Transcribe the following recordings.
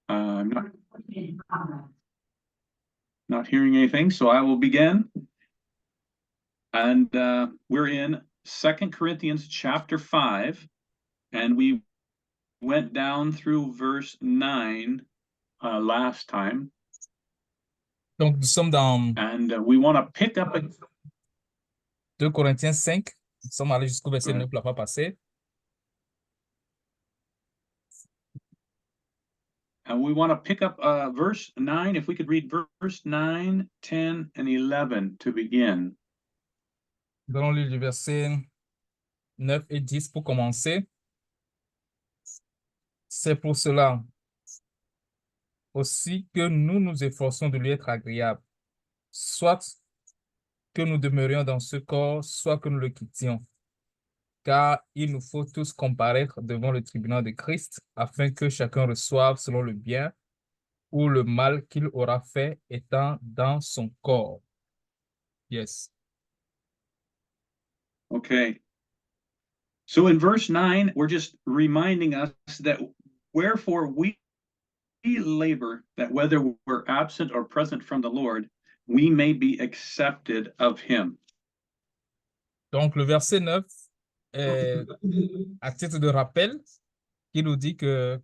I'm not hearing anything, so I will begin. And we're in 2 Corinthians chapter 5, and we went down through verse 9 last time. Donc, nous sommes dans And we want to pick up 2 Corinthiens 5. Nous sommes allés jusqu'au verset Ouais. 9 la fois passée. And we want to pick up verse 9. If we could read verse 9, 10, and 11 to begin. Nous allons lire les versets 9 et 10 pour commencer. C'est pour cela aussi que nous nous efforçons de lui être agréable, soit que nous demeurions dans ce corps, soit que nous le quittions. Car il nous faut tous comparaître devant le tribunal de Christ, afin que chacun reçoive selon le bien ou le mal qu'il aura fait étant dans son corps. Yes. Okay. So in verse 9, we're just reminding us that wherefore we labor, that whether we're absent or present from the Lord, we may be accepted of him. Donc, le verset 9 est à titre de rappel qui nous dit que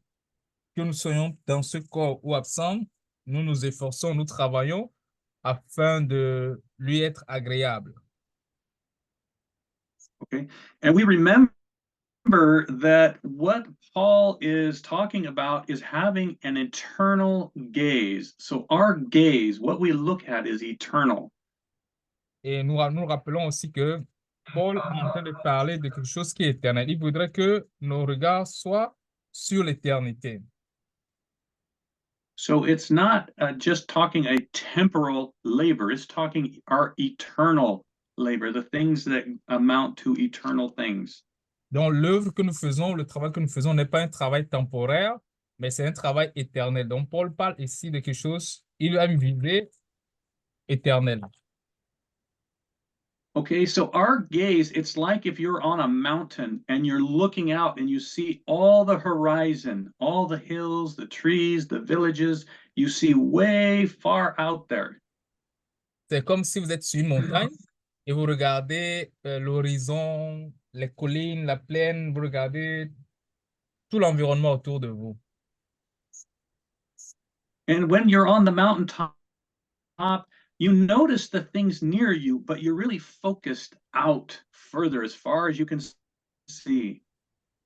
nous soyons dans ce corps ou absents, nous nous efforçons, nous travaillons afin de lui être agréable. Okay. And we remember that what Paul is talking about is having an eternal gaze. So our gaze, what we look at, is eternal. Et nous rappelons aussi que Paul est en train de parler de quelque chose qui est éternel. Il voudrait que nos regards soient sur l'éternité. So it's not just talking a temporal labor, it's talking our eternal labor, the things that amount to eternal things. Donc, l'œuvre que nous faisons, le travail que nous faisons n'est pas un travail temporaire, mais c'est un travail éternel. Donc, Paul parle ici de quelque chose, il a une visée éternelle. Okay, so our gaze, it's like if you're on a mountain and you're looking out and you see all the horizon, all the hills, the trees, the villages, you see way far out there. C'est comme si vous êtes sur une montagne et vous regardez l'horizon, les collines, la plaine, vous regardez tout l'environnement autour de vous. And when you're on the mountaintop, you notice the things near you, but you're really focused out further as far as you can see.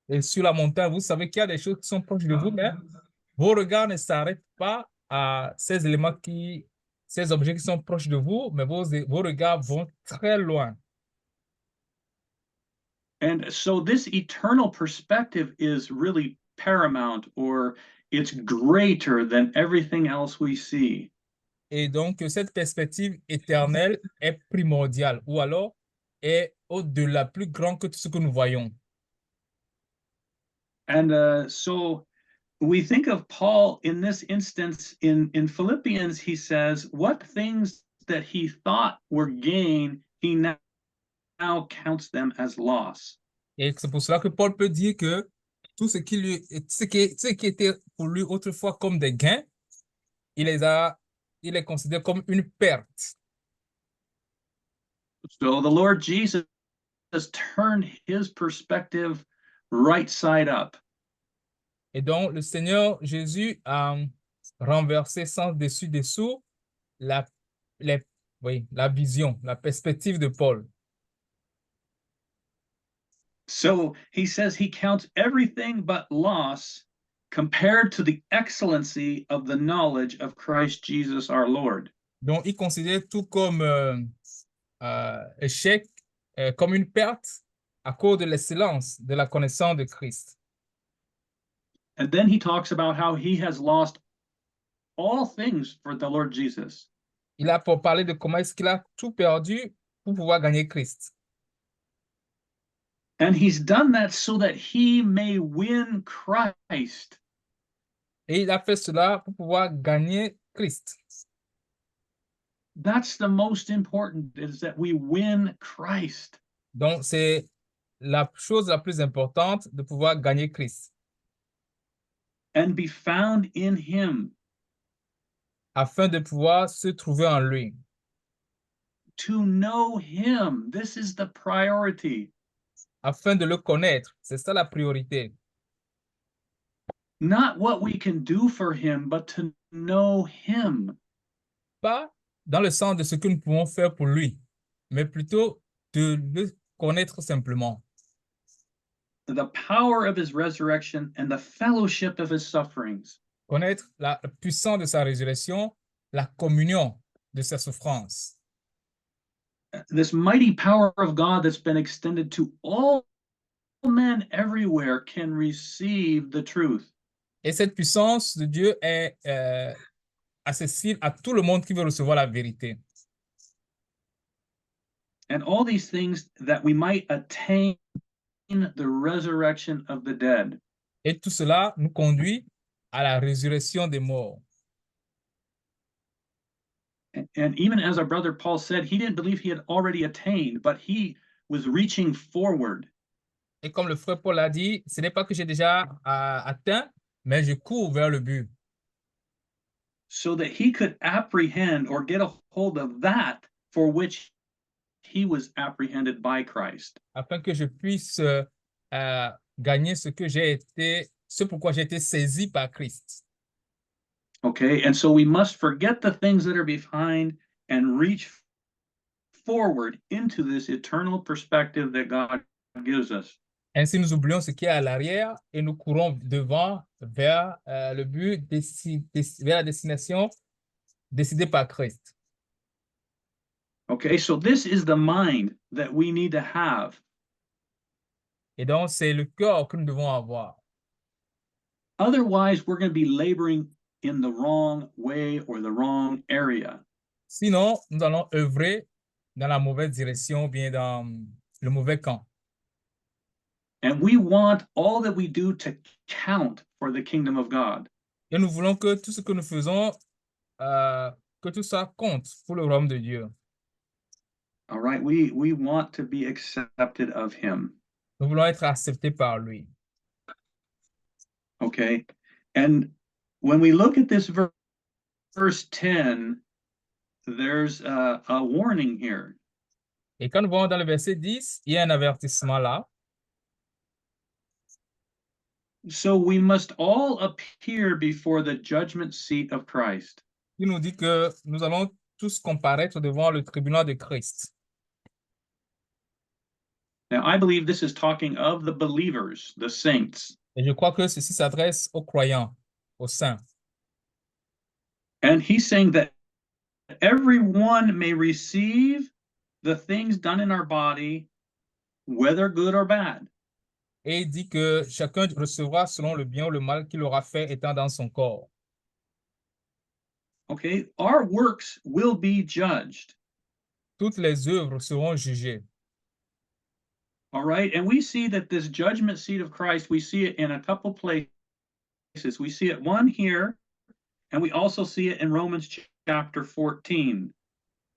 Et sur la montagne, vous savez qu'il y a des choses qui sont proches de vous, mais vos regards ne s'arrêtent pas à ces éléments ces objets qui sont proches de vous, mais vos regards vont très loin. And so this eternal perspective is really paramount, or it's greater than everything else we see. Et donc, cette perspective éternelle est primordiale, ou alors est au-delà, plus grand que tout ce que nous voyons. And so we think of Paul in this instance in Philippians, he says, what things that he thought were gain, he now counts them as loss. Et c'est pour cela que Paul peut dire que tout ce ce qui était pour lui autrefois comme des gains, il les considère comme une perte. So the Lord Jesus has turned his perspective right side up. Et donc, le Seigneur Jésus a renversé sans dessus-dessous la, la vision, la perspective de Paul. So he says he counts everything but loss compared to the excellency of the knowledge of Christ Jesus our Lord. Donc, il considère tout comme échec, comme une perte à cause de l'excellence de la connaissance de Christ. And then he talks about how he has lost all things for the Lord Jesus. Il a pour parler de comment est-ce qu'il a tout perdu pour pouvoir gagner Christ. And he's done that so that he may win Christ. Et il a fait cela pour pouvoir gagner Christ. That's the most important, is that we win Christ. Donc, c'est la chose la plus importante de pouvoir gagner Christ. and be found in him, afin de pouvoir se trouver en lui. to know him. This is the priority. Afin de le connaître. C'est ça la priorité. Not what we can do for him, but to know him. Pas dans le sens de ce que nous pouvons faire pour lui, mais plutôt de le connaître simplement. The power of his resurrection and the fellowship of his sufferings. Connaître la puissance de sa résurrection, la communion de sa souffrance. This mighty power of God that's been extended to all men everywhere can receive the truth. Et cette puissance de Dieu est accessible à tout le monde qui veut recevoir la vérité. And all these things that we might attain the resurrection of the dead. Et tout cela nous conduit à la résurrection des morts. And even as our brother Paul said, he didn't believe he had already attained, but he was reaching forward. Et comme le frère Paul a dit, ce n'est pas que j'ai déjà atteint, mais je cours vers le but. So that he could apprehend or get a hold of that for which he was apprehended by Christ. Afin que je puisse gagner ce pourquoi j'ai été saisi par Christ. Okay, and so we must forget the things that are behind and reach forward into this eternal perspective that God gives us. Ainsi, nous oublions ce qui est à l'arrière et nous courons devant vers le but, vers la destination décidée par Christ. Okay, so this is the mind that we need to have. Et donc, c'est le cœur que nous devons avoir. Otherwise, we're going to be laboring in the wrong way or the wrong area. Sinon, nous allons œuvrer dans la mauvaise direction ou bien dans le mauvais camp. And we want all that we do to count for the kingdom of God. Et nous voulons que tout ce que nous faisons, que tout ça compte pour le royaume de Dieu. All right, we want to be accepted of him. Nous voulons être acceptés par lui. Okay, and when we look at this verse 10, there's a warning here. Et quand nous voyons dans le verset 10, il y a un avertissement là. So we must all appear before the judgment seat of Christ. Il nous dit que nous allons tous comparaître devant le tribunal de Christ. Now, I believe this is talking of the believers, the saints. Et je crois que ceci s'adresse aux croyants, aux saints. And he's saying that everyone may receive the things done in our body, whether good or bad. Et il dit que chacun recevra selon le bien ou le mal qu'il aura fait étant dans son corps. Okay, our works will be judged. Toutes les œuvres seront jugées. All right, and we see that this judgment seat of Christ, we see it in a couple places. We see it one here, and we also see it in Romans chapter 14.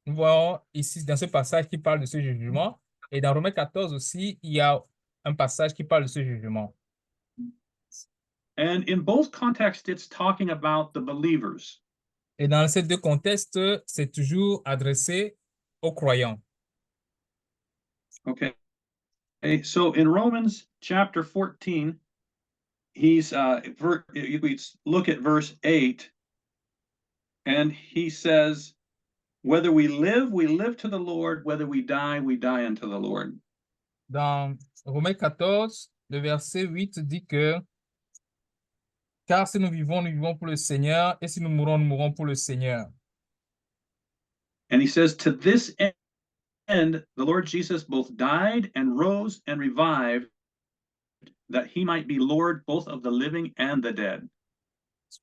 Nous voyons ici dans ce passage qui parle de ce jugement. Et dans Romains 14 aussi, il y a un passage qui parle de ce jugement. And in both contexts, it's talking about the believers. Et dans ces deux contextes, c'est toujours adressé aux croyants. Okay. Okay, so in Romans chapter 14, we look at verse 8, and he says, whether we live to the Lord, whether we die unto the Lord. Dans Romains 14, le verset 8 dit que car si nous vivons pour le Seigneur, et si nous mourons pour le Seigneur. And he says, to this end, the Lord Jesus both died and rose and revived, that he might be Lord both of the living and the dead.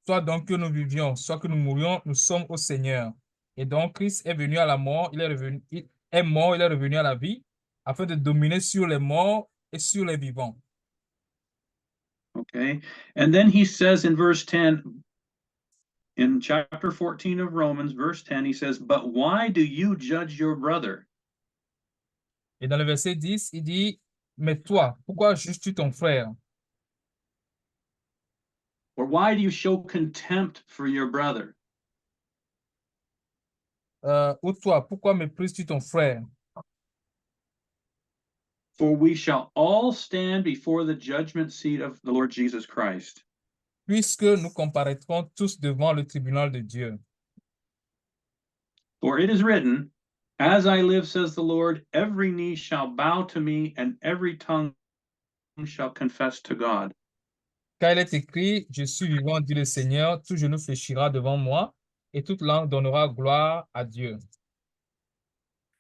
Soit donc que nous vivions, soit que nous mourions, nous sommes au Seigneur. Et donc Christ est venu à la mort, il est mort, il est revenu à la vie, afin de dominer sur les morts et sur les vivants. Okay, and then he says in verse 10, in chapter 14 of Romans, verse 10, he says, but why do you judge your brother? Et dans le verset 10, il dit, mais toi, pourquoi juges-tu ton frère? Or why do you show contempt for your brother? Ou toi, pourquoi méprises-tu ton frère? For we shall all stand before the judgment seat of the Lord Jesus Christ. Puisque nous comparaîtrons tous devant le tribunal de Dieu. For it is written, as I live, says the Lord, every knee shall bow to me, and every tongue shall confess to God. Car il est écrit, je suis vivant, dit le Seigneur, tout genou fléchira devant moi, et toute langue donnera gloire à Dieu.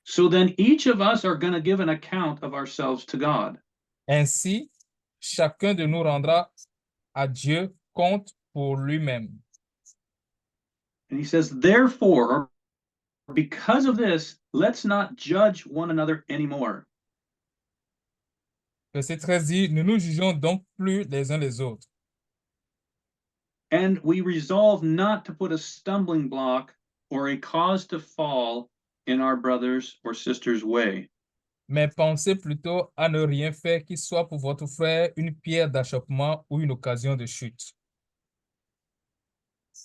So then each of us are going to give an account of ourselves to God. Ainsi, chacun de nous rendra à Dieu compte pour lui-même. And he says, therefore, because of this, let's not judge one another anymore. Verset 13 dit, ne nous jugeons donc plus les uns les autres. And we resolve not to put a stumbling block or a cause to fall in our brothers or sisters' way. Mais pensez plutôt à ne rien faire qui soit pour votre frère une pierre d'achoppement ou une occasion de chute.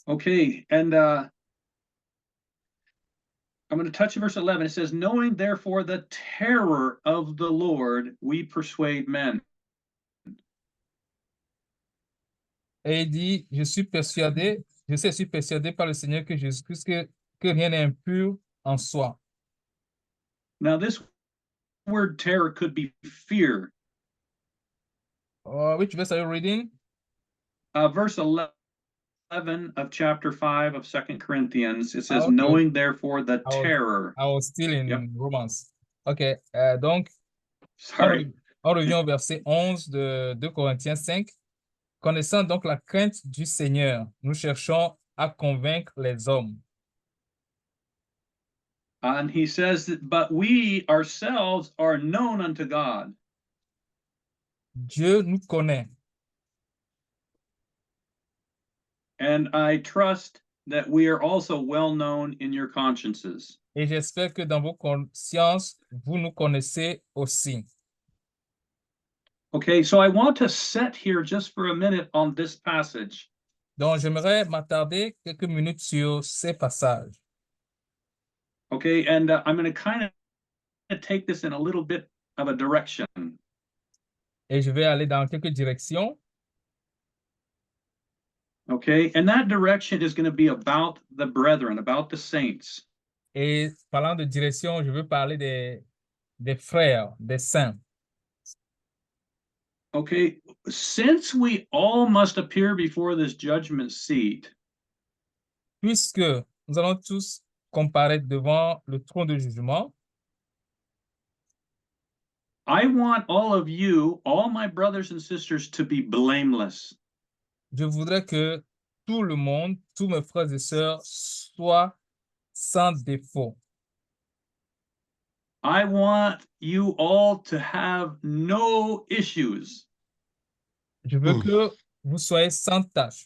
Okay, and I'm going to touch verse 11. It says, knowing therefore the terror of the Lord, we persuade men. Et il dit, je suis persuadé par le Seigneur que Jésus-Christ que rien n'est impur en soi. Now, this word terror could be fear. Which verse are you reading? Verse 11 of chapter 5 of 2 Corinthians, it says, Okay. knowing therefore the I was- terror. I was still in Yep. Romans. OK. Donc, Sorry. on revient au verset 11 de 2 Corinthiens 5. Connaissant donc la crainte du Seigneur, nous cherchons à convaincre les hommes. And he says, but we ourselves are known unto God. Dieu nous connaît. And I trust that we are also well known in your consciences. Et j'espère que dans vos consciences, vous nous connaissez aussi. Okay, so I want to set here just for a minute on this passage. Donc, j'aimerais m'attarder quelques minutes sur ces passages. Okay, and I'm going to kind of take this in a little bit of a direction. Et je vais aller dans quelques directions. Okay, and that direction is going to be about the brethren, about the saints. Et parlant de direction, je veux parler des frères, des saints. Okay, since we all must appear before this judgment seat, Puisque nous allons tous comparaître devant le trône de jugement, I want all of you, all my brothers and sisters, to be blameless. je voudrais que tout le monde, tous mes frères et sœurs, soient sans défaut. I want you all to have no issues. Je veux que vous soyez sans tâche.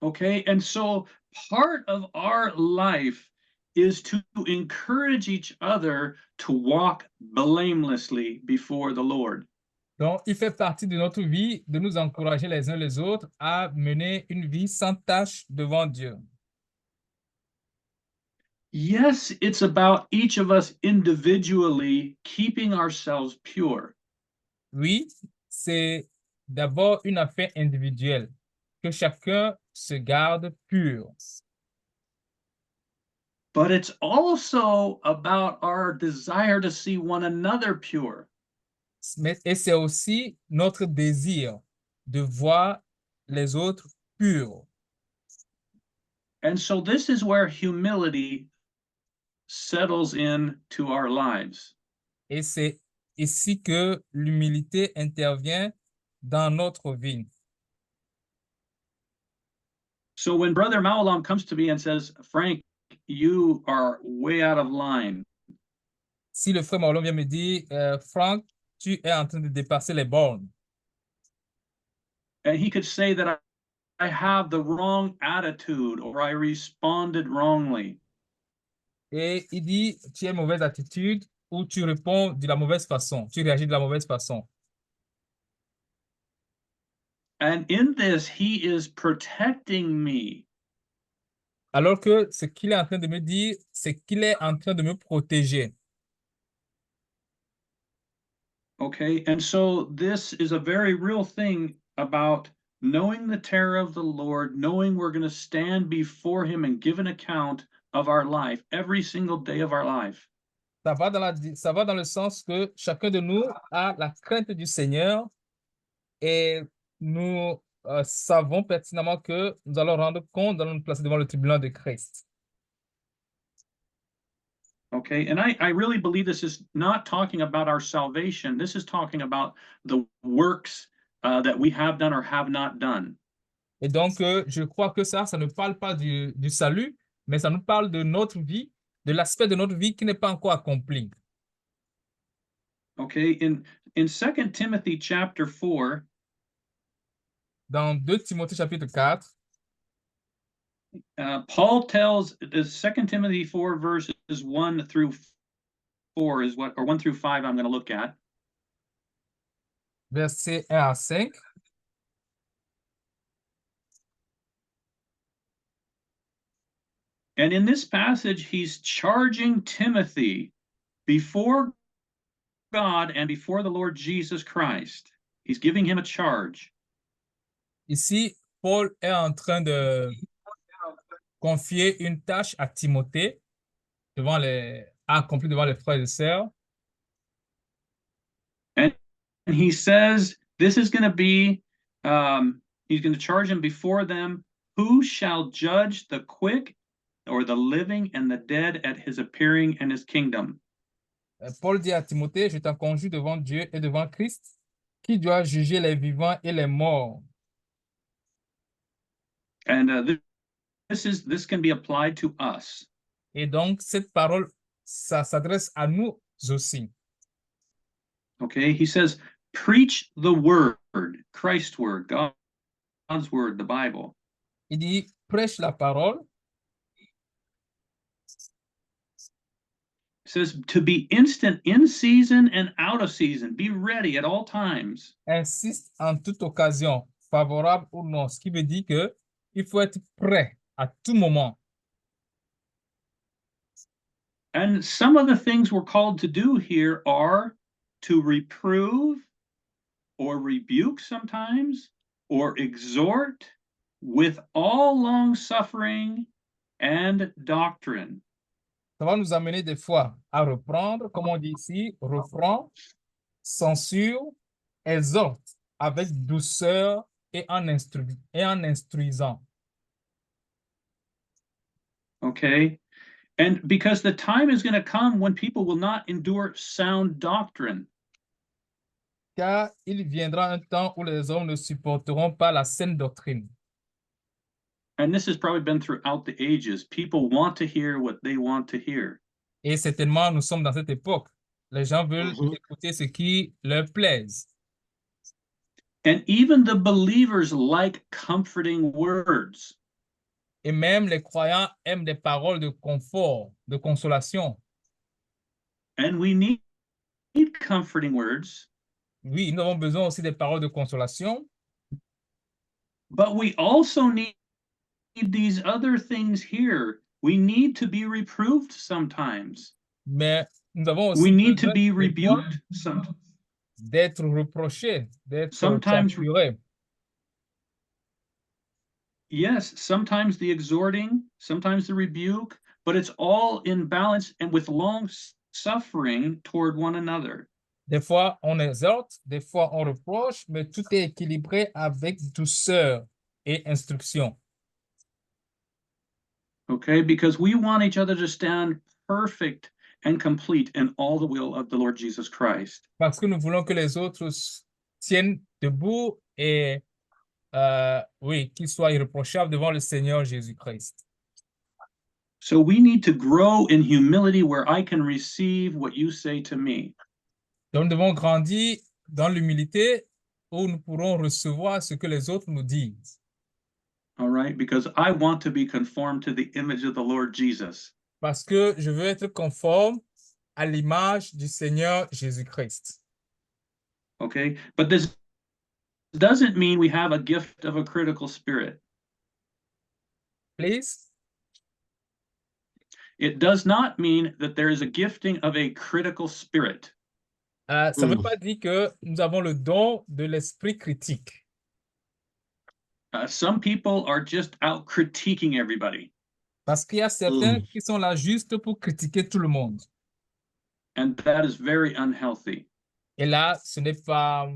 Okay, and so part of our life is to encourage each other to walk blamelessly before the Lord. Donc, il fait partie de notre vie de nous encourager les uns les autres à mener une vie sans tâche devant Dieu. Yes, it's about each of us individually keeping ourselves pure. Oui, c'est d'abord une affaire individuelle, que chacun se garde pur. But it's also about our desire to see one another pure. Et c'est aussi notre désir de voir les autres purs. And so this is where humility settles into our lives. Et c'est ici que l'humilité intervient dans notre vie. So when Brother Maulam comes to me and says, Frank, you are way out of line. Si le frère Marlon vient me dire, Franck, tu es en train de dépasser les bornes. And he could say that I have the wrong attitude or I responded wrongly. Et il dit, tu as une mauvaise attitude ou tu réponds de la mauvaise façon, tu réagis de la mauvaise façon. And in this, he is protecting me. Alors que ce qu'il est en train de me dire, c'est qu'il est en train de me protéger. Okay, and so this is a very real thing about knowing the terror of the Lord, knowing we're going to stand before him and give an account of our life every single day of our life. Ça va dans le sens que chacun de nous a la crainte du Seigneur et nous savons pertinemment que nous allons rendre compte, nous allons nous placer devant le tribunal de Christ. Okay, and I really believe this is not talking about our salvation. This is talking about the works that we have done or have not done. Et donc, je crois que ça ne parle pas du salut, mais ça nous parle de notre vie, de l'aspect de notre vie qui n'est pas encore accompli. Okay, in 2 Timothy chapter 4, Dans 2 Timothée chapitre 4, Paul tells 2 Timothy 4 verses 1 through 4 is what, or 1 through 5 I'm going to look at. versets 1 à 5. And in this passage, he's charging Timothy before God and before the Lord Jesus Christ. He's giving him a charge. Ici, Paul est en train de confier une tâche à Timothée à accomplir devant les frères et sœurs. And he says, this is going to be, he's going to charge him before them, who shall judge the quick or the living and the dead at his appearing in his kingdom. Paul dit à Timothée, je t'en conjure devant Dieu et devant Christ, qui doit juger les vivants et les morts. And this can be applied to us. Et donc, cette parole, ça s'adresse à nous aussi. Okay, he says, preach the word, Christ's word, God's word, the Bible. Il dit, prêche la parole. It says to be instant in season and out of season, be ready at all times. Insiste en toute occasion, favorable ou non, ce qui veut dire que il faut être prêt à tout moment. And some of the things we're called to do here are to reprove or rebuke sometimes, or exhort with all long suffering and doctrine. Ça va nous amener des fois à reprendre, comme on dit ici, reprend, censure, exhorte avec douceur et en instruisant. Okay? And because the time is going to come when people will not endure sound doctrine. Car il viendra un temps où les hommes ne supporteront pas la saine doctrine. And this has probably been throughout the ages. People want to hear what they want to hear. Et certainement, nous sommes dans cette époque. Les gens veulent écouter ce qui leur plaise. And even the believers like comforting words. Et même les croyants aiment des paroles de confort, de consolation. And we need comforting words. Oui, nous avons besoin aussi des paroles de consolation. But we also need these other things here. We need to be reproved sometimes. Mais nous avons aussi We need to besoin be des fois rebuked sometimes. d'être reprochés, d'être Sometimes- censurés. Yes, sometimes the exhorting, sometimes the rebuke, but it's all in balance and with long suffering toward one another. Des fois, on exhorte, des fois, on reproche, mais tout est équilibré avec douceur et instruction. Okay, because we want each other to stand perfect and complete in all the will of the Lord Jesus Christ. Parce que nous voulons que les autres tiennent debout et, oui, qu'ils soient irréprochables devant le Seigneur Jésus-Christ. So we need to grow in humility where I can receive what you say to me. Donc, nous devons grandir dans l'humilité où nous pourrons recevoir ce que les autres nous disent. All right, because I want to be conformed to the image of the Lord Jesus. Parce que je veux être conforme à l'image du Seigneur Jésus-Christ. Okay, but this doesn't mean we have a gift of a critical spirit. Please. It does not mean that there is a gifting of a critical spirit. Ça ne veut pas dire que nous avons le don de l'esprit critique. Some people are just out critiquing everybody. Parce qu'il y a certains qui sont là juste pour critiquer tout le monde. And that is very unhealthy. Et là, ce n'est pas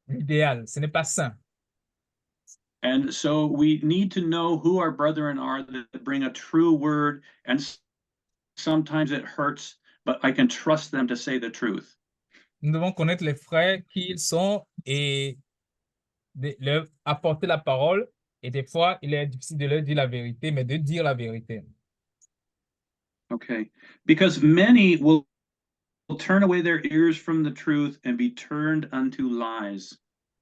l'idéal, ce n'est pas sain. And so we need to know who our brethren are that bring a true word, and sometimes it hurts, but I can trust them to say the truth. Nous devons connaître les frères qui ils sont et leur apporter la parole. Et des fois, il est difficile de leur dire la vérité, mais de dire la vérité. Okay, because many will turn away their ears from the truth and be turned unto lies.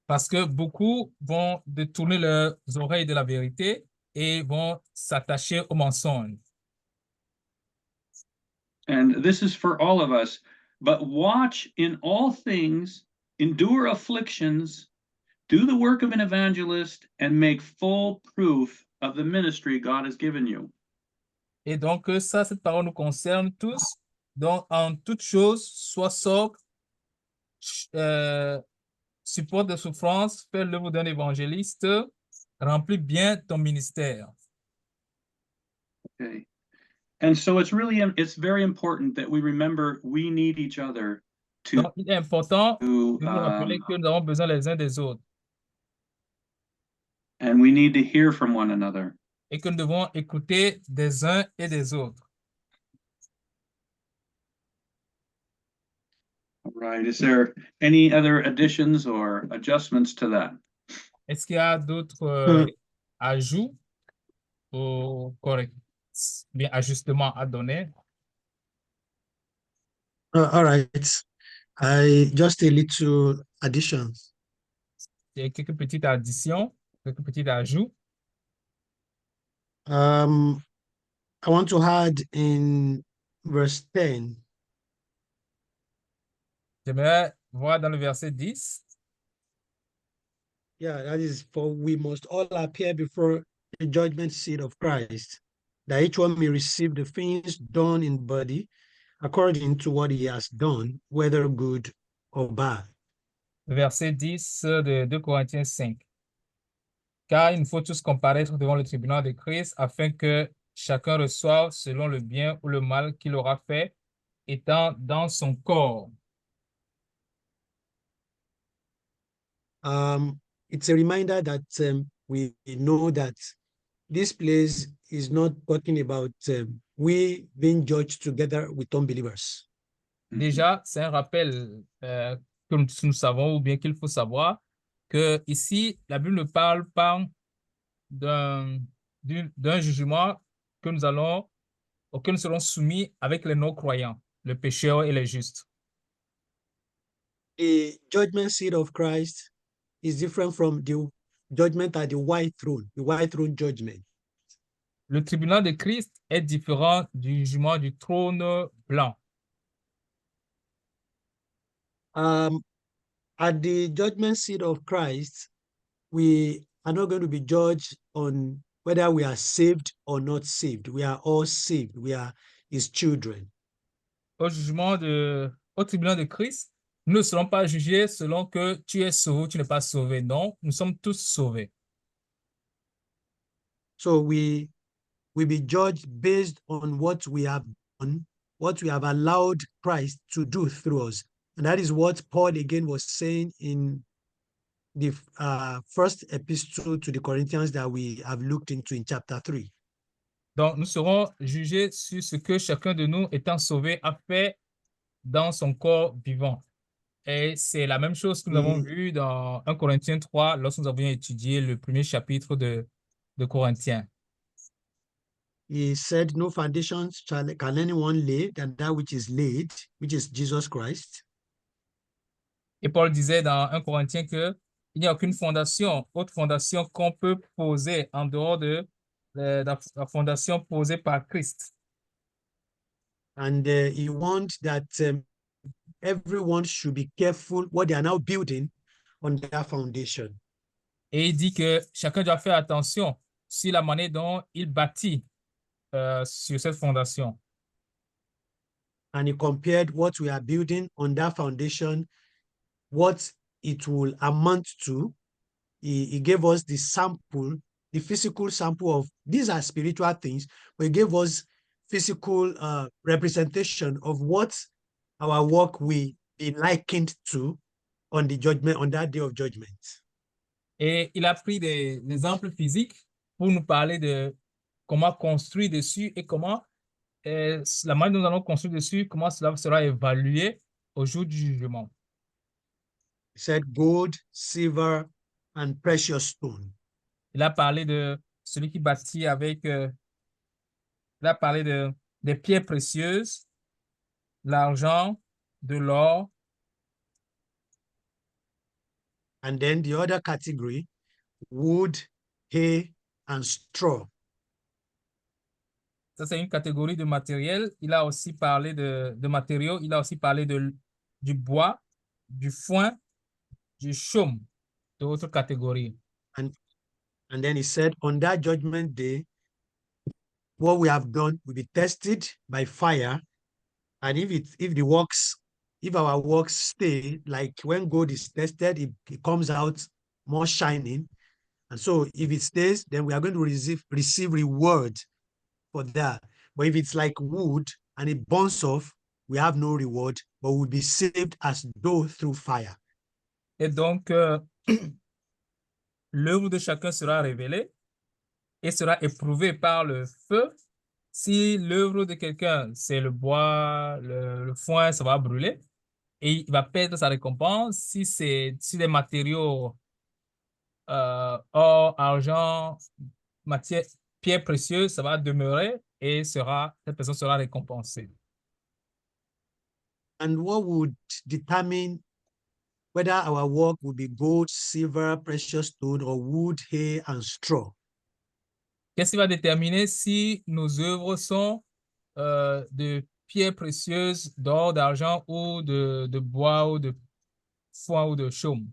Parce que beaucoup vont détourner leurs oreilles de la vérité et vont s'attacher au mensonge. And this is for all of us. But watch in all things, endure afflictions, do the work of an evangelist, and make full proof of the ministry God has given you. Et donc, ça, cette parole nous concerne tous. Donc, en toute chose, sois sobre, supporte des souffrances, fais l'œuvre d'un évangéliste, remplis bien ton ministère. Okay. And so it's very important that we remember we need each other to, Donc, il est important de nous rappeler que nous avons besoin les uns des autres. And we need to hear from one another. Et que nous devons écouter des uns et des autres. All right. Is there any other additions or adjustments to that? Est-ce qu'il y a d'autres ajouts ou bien ajustements à donner? All right. I just a little additions. Il y a quelques petites additions, quelques petits ajouts. I want to add in verse 10. J'aimerais voir dans le verset 10. Yeah, that is, for we must all appear before the judgment seat of Christ, that each one may receive the things done in body according to what he has done, whether good or bad. Verset 10 de 2 Corinthiens 5. Car il nous faut tous comparaître devant le tribunal de Christ afin que chacun reçoive selon le bien ou le mal qu'il aura fait, étant dans son corps. It's a reminder that we know that this place is not talking about we being judged together with unbelievers. Déjà, c'est un rappel que nous savons ou bien qu'il faut savoir que ici, la Bible ne parle pas d'un jugement que auquel nous serons soumis avec les non-croyants, les pécheurs et les justes. The judgment seat of Christ is different from the judgment at the white throne judgment. Le tribunal de Christ est différent du jugement du trône blanc. At the judgment seat of Christ, we are not going to be judged on whether we are saved or not saved. We are all saved. We are his children. Au tribunal de Christ, nous ne serons pas jugés selon que tu es sauvé ou tu n'es pas sauvé. Non, nous sommes tous sauvés. So we will be judged based on what we have done, what we have allowed Christ to do through us. And that is what Paul again was saying in the first epistle to the Corinthians that we have looked into in chapter 3. Donc, nous serons jugés sur ce que chacun de nous, étant sauvé, a fait dans son corps vivant. Et c'est la même chose que nous avons vu dans 1 Corinthiens 3 lorsque nous avions étudié le premier chapitre de Corinthiens. He said, no foundations can anyone lay than that which is laid, which is Jesus Christ. Et Paul disait dans 1 Corinthiens que il n'y a aucune fondation, autre fondation qu'on peut poser en dehors de la fondation posée par Christ. And he wants that everyone should be careful what they are now building on their foundation. Et il dit que chacun doit faire attention sur la manière dont il bâtit sur cette fondation. And he compared what we are building on that foundation, what it will amount to. He gave us the sample, the physical sample of these are spiritual things, but he gave us physical representation of what our work will be likened to on the judgment, on that day of judgment. Et il a pris des exemples physiques pour nous parler de comment construire dessus et comment la manière dont nous allons construire dessus, comment cela sera évalué au jour du jugement. He said gold, silver, and precious stone. Il a parlé de celui qui bâtit avec, il a parlé des pierres précieuses, l'argent, de l'or. And then the other category, wood, hay, and straw. Ça, c'est une catégorie de matériel. Il a aussi parlé de matériaux. Il a aussi parlé du bois, du foin, du chaume, d'autres catégories. And then he said, on that judgment day, what we have done will be tested by fire. And if our works stay, like when gold is tested, it comes out more shining. And so if it stays, then we are going to receive reward for that. But if it's like wood and it burns off, we have no reward, but we'll be saved as though through fire. Et donc, l'œuvre de chacun sera révélée et sera éprouvée par le feu. Si l'œuvre de quelqu'un, c'est le bois, le foin, ça va brûler et il va perdre sa récompense. Si c'est des matériaux, or, argent, matière, pierres précieuses, ça va demeurer et cette personne sera récompensée. And what would determine whether our work will be gold, silver, precious stone, or wood, hay, and straw? Qu'est-ce qui va déterminer si nos œuvres sont de pierres précieuses, d'or, d'argent ou de bois ou de foin ou de chaume?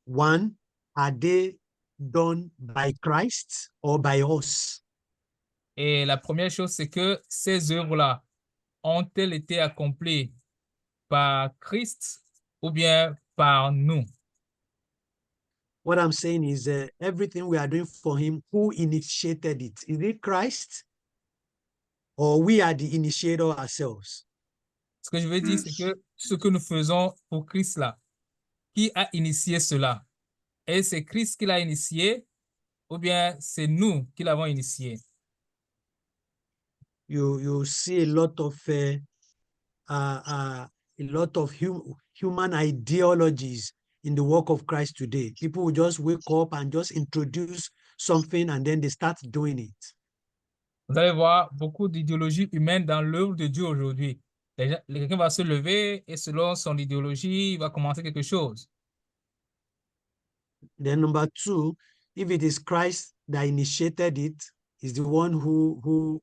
One, are they done by Christ or by us? Et la première chose, c'est que ces œuvres-là ont-elles été accomplies par Christ ou bien par nous? What I'm saying is everything we are doing for him, who initiated it? Is it Christ or we are the initiator ourselves? Ce que je veux dire, c'est que ce que nous faisons pour Christ là, qui a initié cela? Est-ce c'est Christ qui l'a initié ou bien c'est nous qui l'avons initié? You see a lot of human ideologies in the work of Christ today. People will just wake up and just introduce something and then they start doing it. Vous allez voir beaucoup d'idéologies humaines dans l'œuvre de Dieu aujourd'hui. Quelqu'un va se lever et selon son idéologie, il va commencer quelque chose. Then number two, if it is Christ that initiated it, is the one who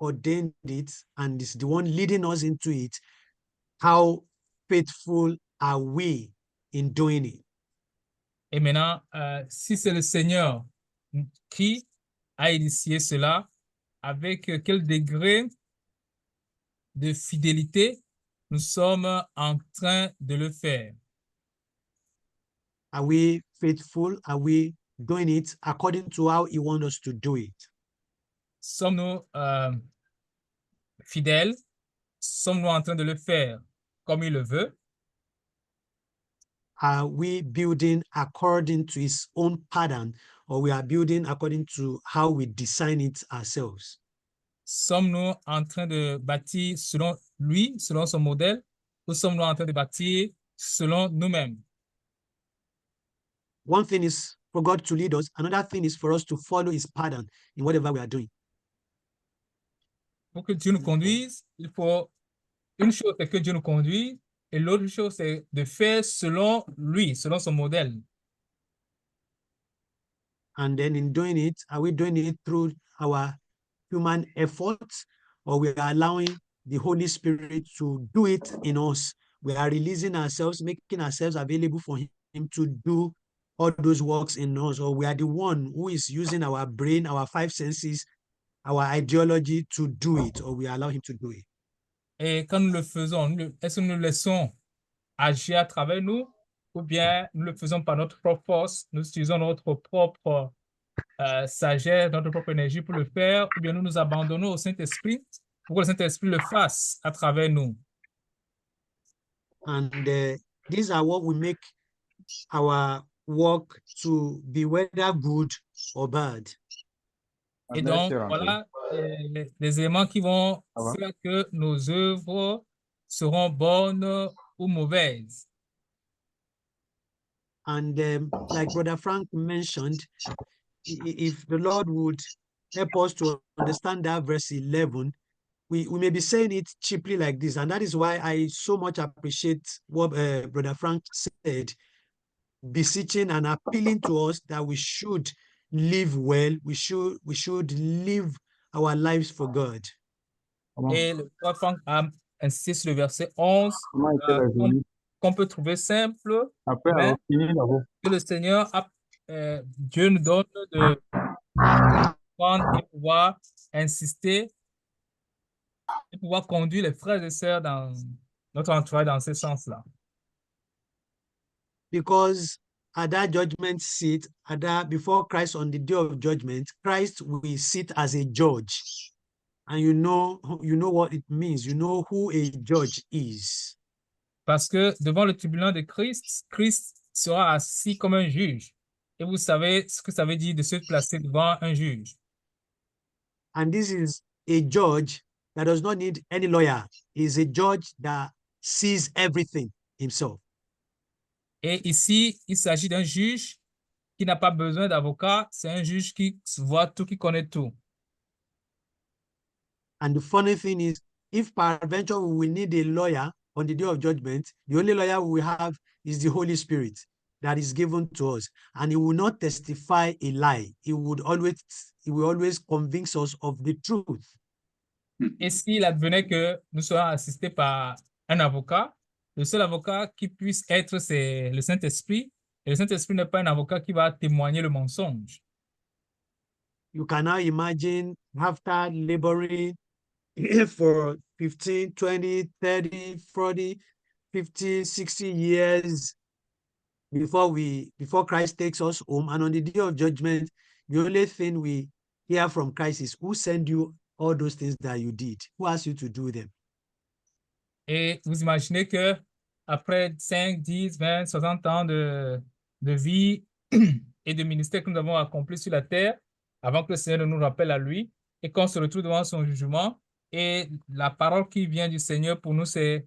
ordained it and is the one leading us into it, how faithful are we in doing it? Et maintenant, si c'est le Seigneur qui a initié cela, avec quel degré de fidélité nous sommes en train de le faire? Are we faithful? Are we doing it according to how he wants us to do it? Sommes-nous fidèles? Sommes-nous en train de le faire comme il le veut? Are we building according to his own pattern, or we are building according to how we design it ourselves? Sommes-nous en train de bâtir selon lui, selon son modèle, ou sommes-nous en train de bâtir selon nous-mêmes? One thing is for God to lead us. Another thing is for us to follow his pattern in whatever we are doing. Pour que Dieu nous conduise, il faut une chose, c'est que Dieu nous conduise, et l'autre chose, c'est de faire selon lui, selon son modèle. And then in doing it, are we doing it through our human efforts, or we are allowing the Holy Spirit to do it in us we are releasing ourselves, making ourselves available for him to do all those works in us, or we are the one who is using our brain, our five senses, our ideology to do it, or we allow him to do it. Et quand nous le faisons, est-ce que nous le laissons agir à travers nous ou bien nous le faisons par notre propre force, nous utilisons notre propre sagesse, notre propre énergie pour le faire, ou bien nous nous abandonnons au Saint-Esprit pour que le Saint-Esprit le fasse à travers nous. And these are what we make our work to be whether good or bad. Et donc, voilà les éléments qui vont faire que nos œuvres seront bonnes ou mauvaises. And like Brother Frank mentioned, if the Lord would help us to understand that verse 11, we may be saying it cheaply like this. And that is why I so much appreciate what Brother Frank said, beseeching and appealing to us that we should live well. We should live our lives for God. Et le frère Franck a insisté sur le verset 11, qu'on peut trouver simple, mais que le Seigneur Dieu nous donne de prendre et pouvoir insister et pouvoir conduire les frères et sœurs dans notre entourage dans ce sens-là. Because at that judgment seat, before Christ on the day of judgment, Christ will sit as a judge. And you know what it means. You know who a judge is. Parce que devant le tribunal de Christ, Christ sera assis comme un juge. Et vous savez ce que ça veut dire de se placer devant un juge. And this is a judge that does not need any lawyer. He's a judge that sees everything himself. Et ici, il s'agit d'un juge qui n'a pas besoin d'avocat. C'est un juge qui voit tout, qui connaît tout. And the funny thing is, if peradventure we will need a lawyer on the day of judgment, the only lawyer we have is the Holy Spirit that is given to us. And he will not testify a lie. He will always convince us of the truth. Et s'il advenait que nous soyons assistés par un avocat, le seul avocat qui puisse être, c'est le Saint-Esprit. Et le Saint-Esprit n'est pas un avocat qui va témoigner le mensonge. You can now imagine after laboring for 15, 20, 30, 40, 50, 60 years before Christ takes us home, and on the day of judgment, the only thing we hear from Christ is, who sent you all those things that you did? Who asked you to do them? Et vous imaginez que après 5, 10, 20, 60 ans de vie et de ministère que nous avons accompli sur la terre, avant que le Seigneur nous rappelle à lui, et qu'on se retrouve devant son jugement, et la parole qui vient du Seigneur pour nous, c'est,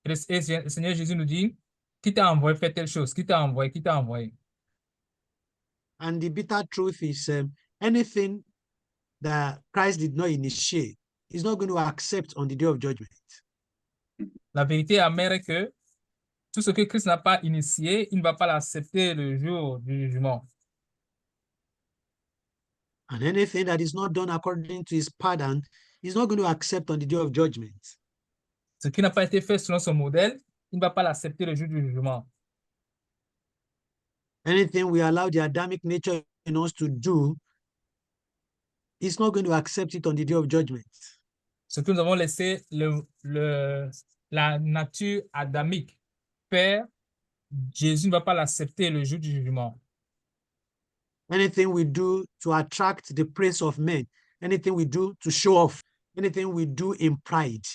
le Seigneur Jésus nous dit, qui t'a envoyé faire telle chose, qui t'a envoyé. And the bitter truth is, anything that Christ did not initiate, he's not going to accept on the day of judgment. La vérité amère est que tout ce que Christ n'a pas initié, il ne va pas l'accepter le jour du jugement. And anything that is not done according to his pattern, he's not going to accept on the day of judgment. Ce qui n'a pas été fait selon son modèle, il ne va pas l'accepter le jour du jugement. Anything we allow the Adamic nature in us to do, he's not going to accept it on the day of judgment. Ce que nous avons laissé la nature adamique faire, Jésus ne va pas l'accepter le jour du jugement. Anything we do to attract the praise of men, anything we do to show off, anything we do in pride,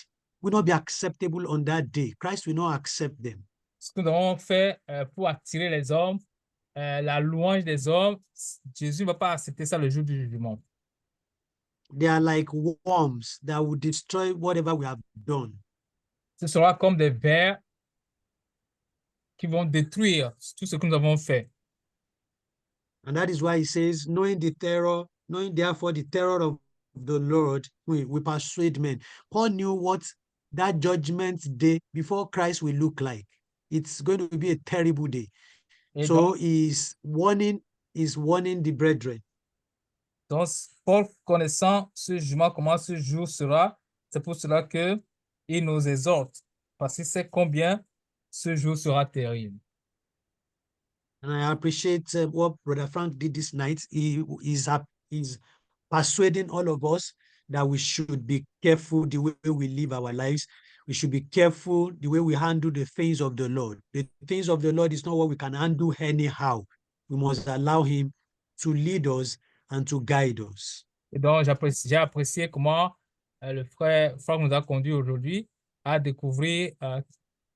will not be acceptable on that day. Christ will not accept them. Ce que nous avons fait pour attirer les hommes, la louange des hommes, Jésus ne va pas accepter ça le jour du jugement. They are like worms that will destroy whatever we have done. Ce sera comme des vers qui vont détruire tout ce que nous avons fait. And that is why he says, knowing therefore the terror of the Lord, we persuade men. Paul knew what that judgment day before Christ will look like. It's going to be a terrible day. Et So donc, he's warning the brethren. donc, Paul, connaissant ce jugement, comment ce jour sera, c'est pour cela qu'il nous exhorte, parce qu'il sait combien ce jour sera terrible. And I appreciate what Brother Frank did this night. He's persuading all of us that we should be careful the way we live our lives. We should be careful the way we handle the things of the Lord. The things of the Lord is not what we can handle anyhow. We must allow him to lead us and to guide us. Et donc, j'ai apprécié comment le frère Franck nous a conduit aujourd'hui à découvrir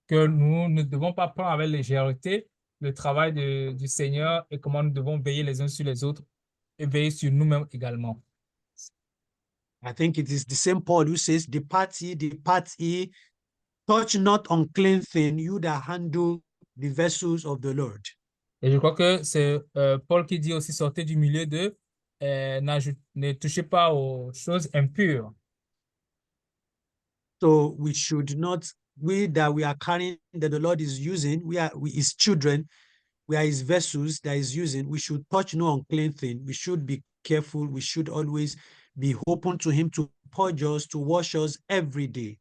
que nous ne devons pas prendre avec légèreté le travail du Seigneur et comment nous devons veiller les uns sur les autres et veiller sur nous-mêmes également. I think it is the same Paul who says, depart ye, touch not unclean thing, you that handle the vessels of the Lord. Et je crois que c'est Paul qui dit aussi, sortez du milieu d'eux, ne touchez pas aux choses impures. So we should not, we that we are carrying, that the Lord is using, we his children, we are his vessels that is using, we should touch no unclean thing. We should be careful. We should always be open to him to purge us, to wash us every day.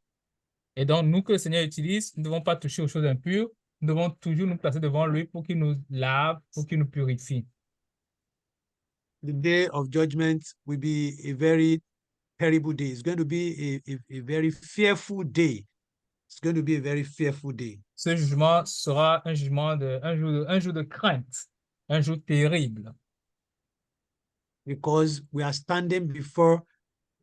Et donc, nous que le Seigneur utilise, nous ne devons pas toucher aux choses impures. Nous devons toujours nous placer devant lui pour qu'il nous lave, pour qu'il nous purifie. The day of judgment will be a very terrible day. It's going to be a very fearful day. It's going to be a very fearful day. Ce jugement sera un jour de crainte, un jour terrible. Because we are standing before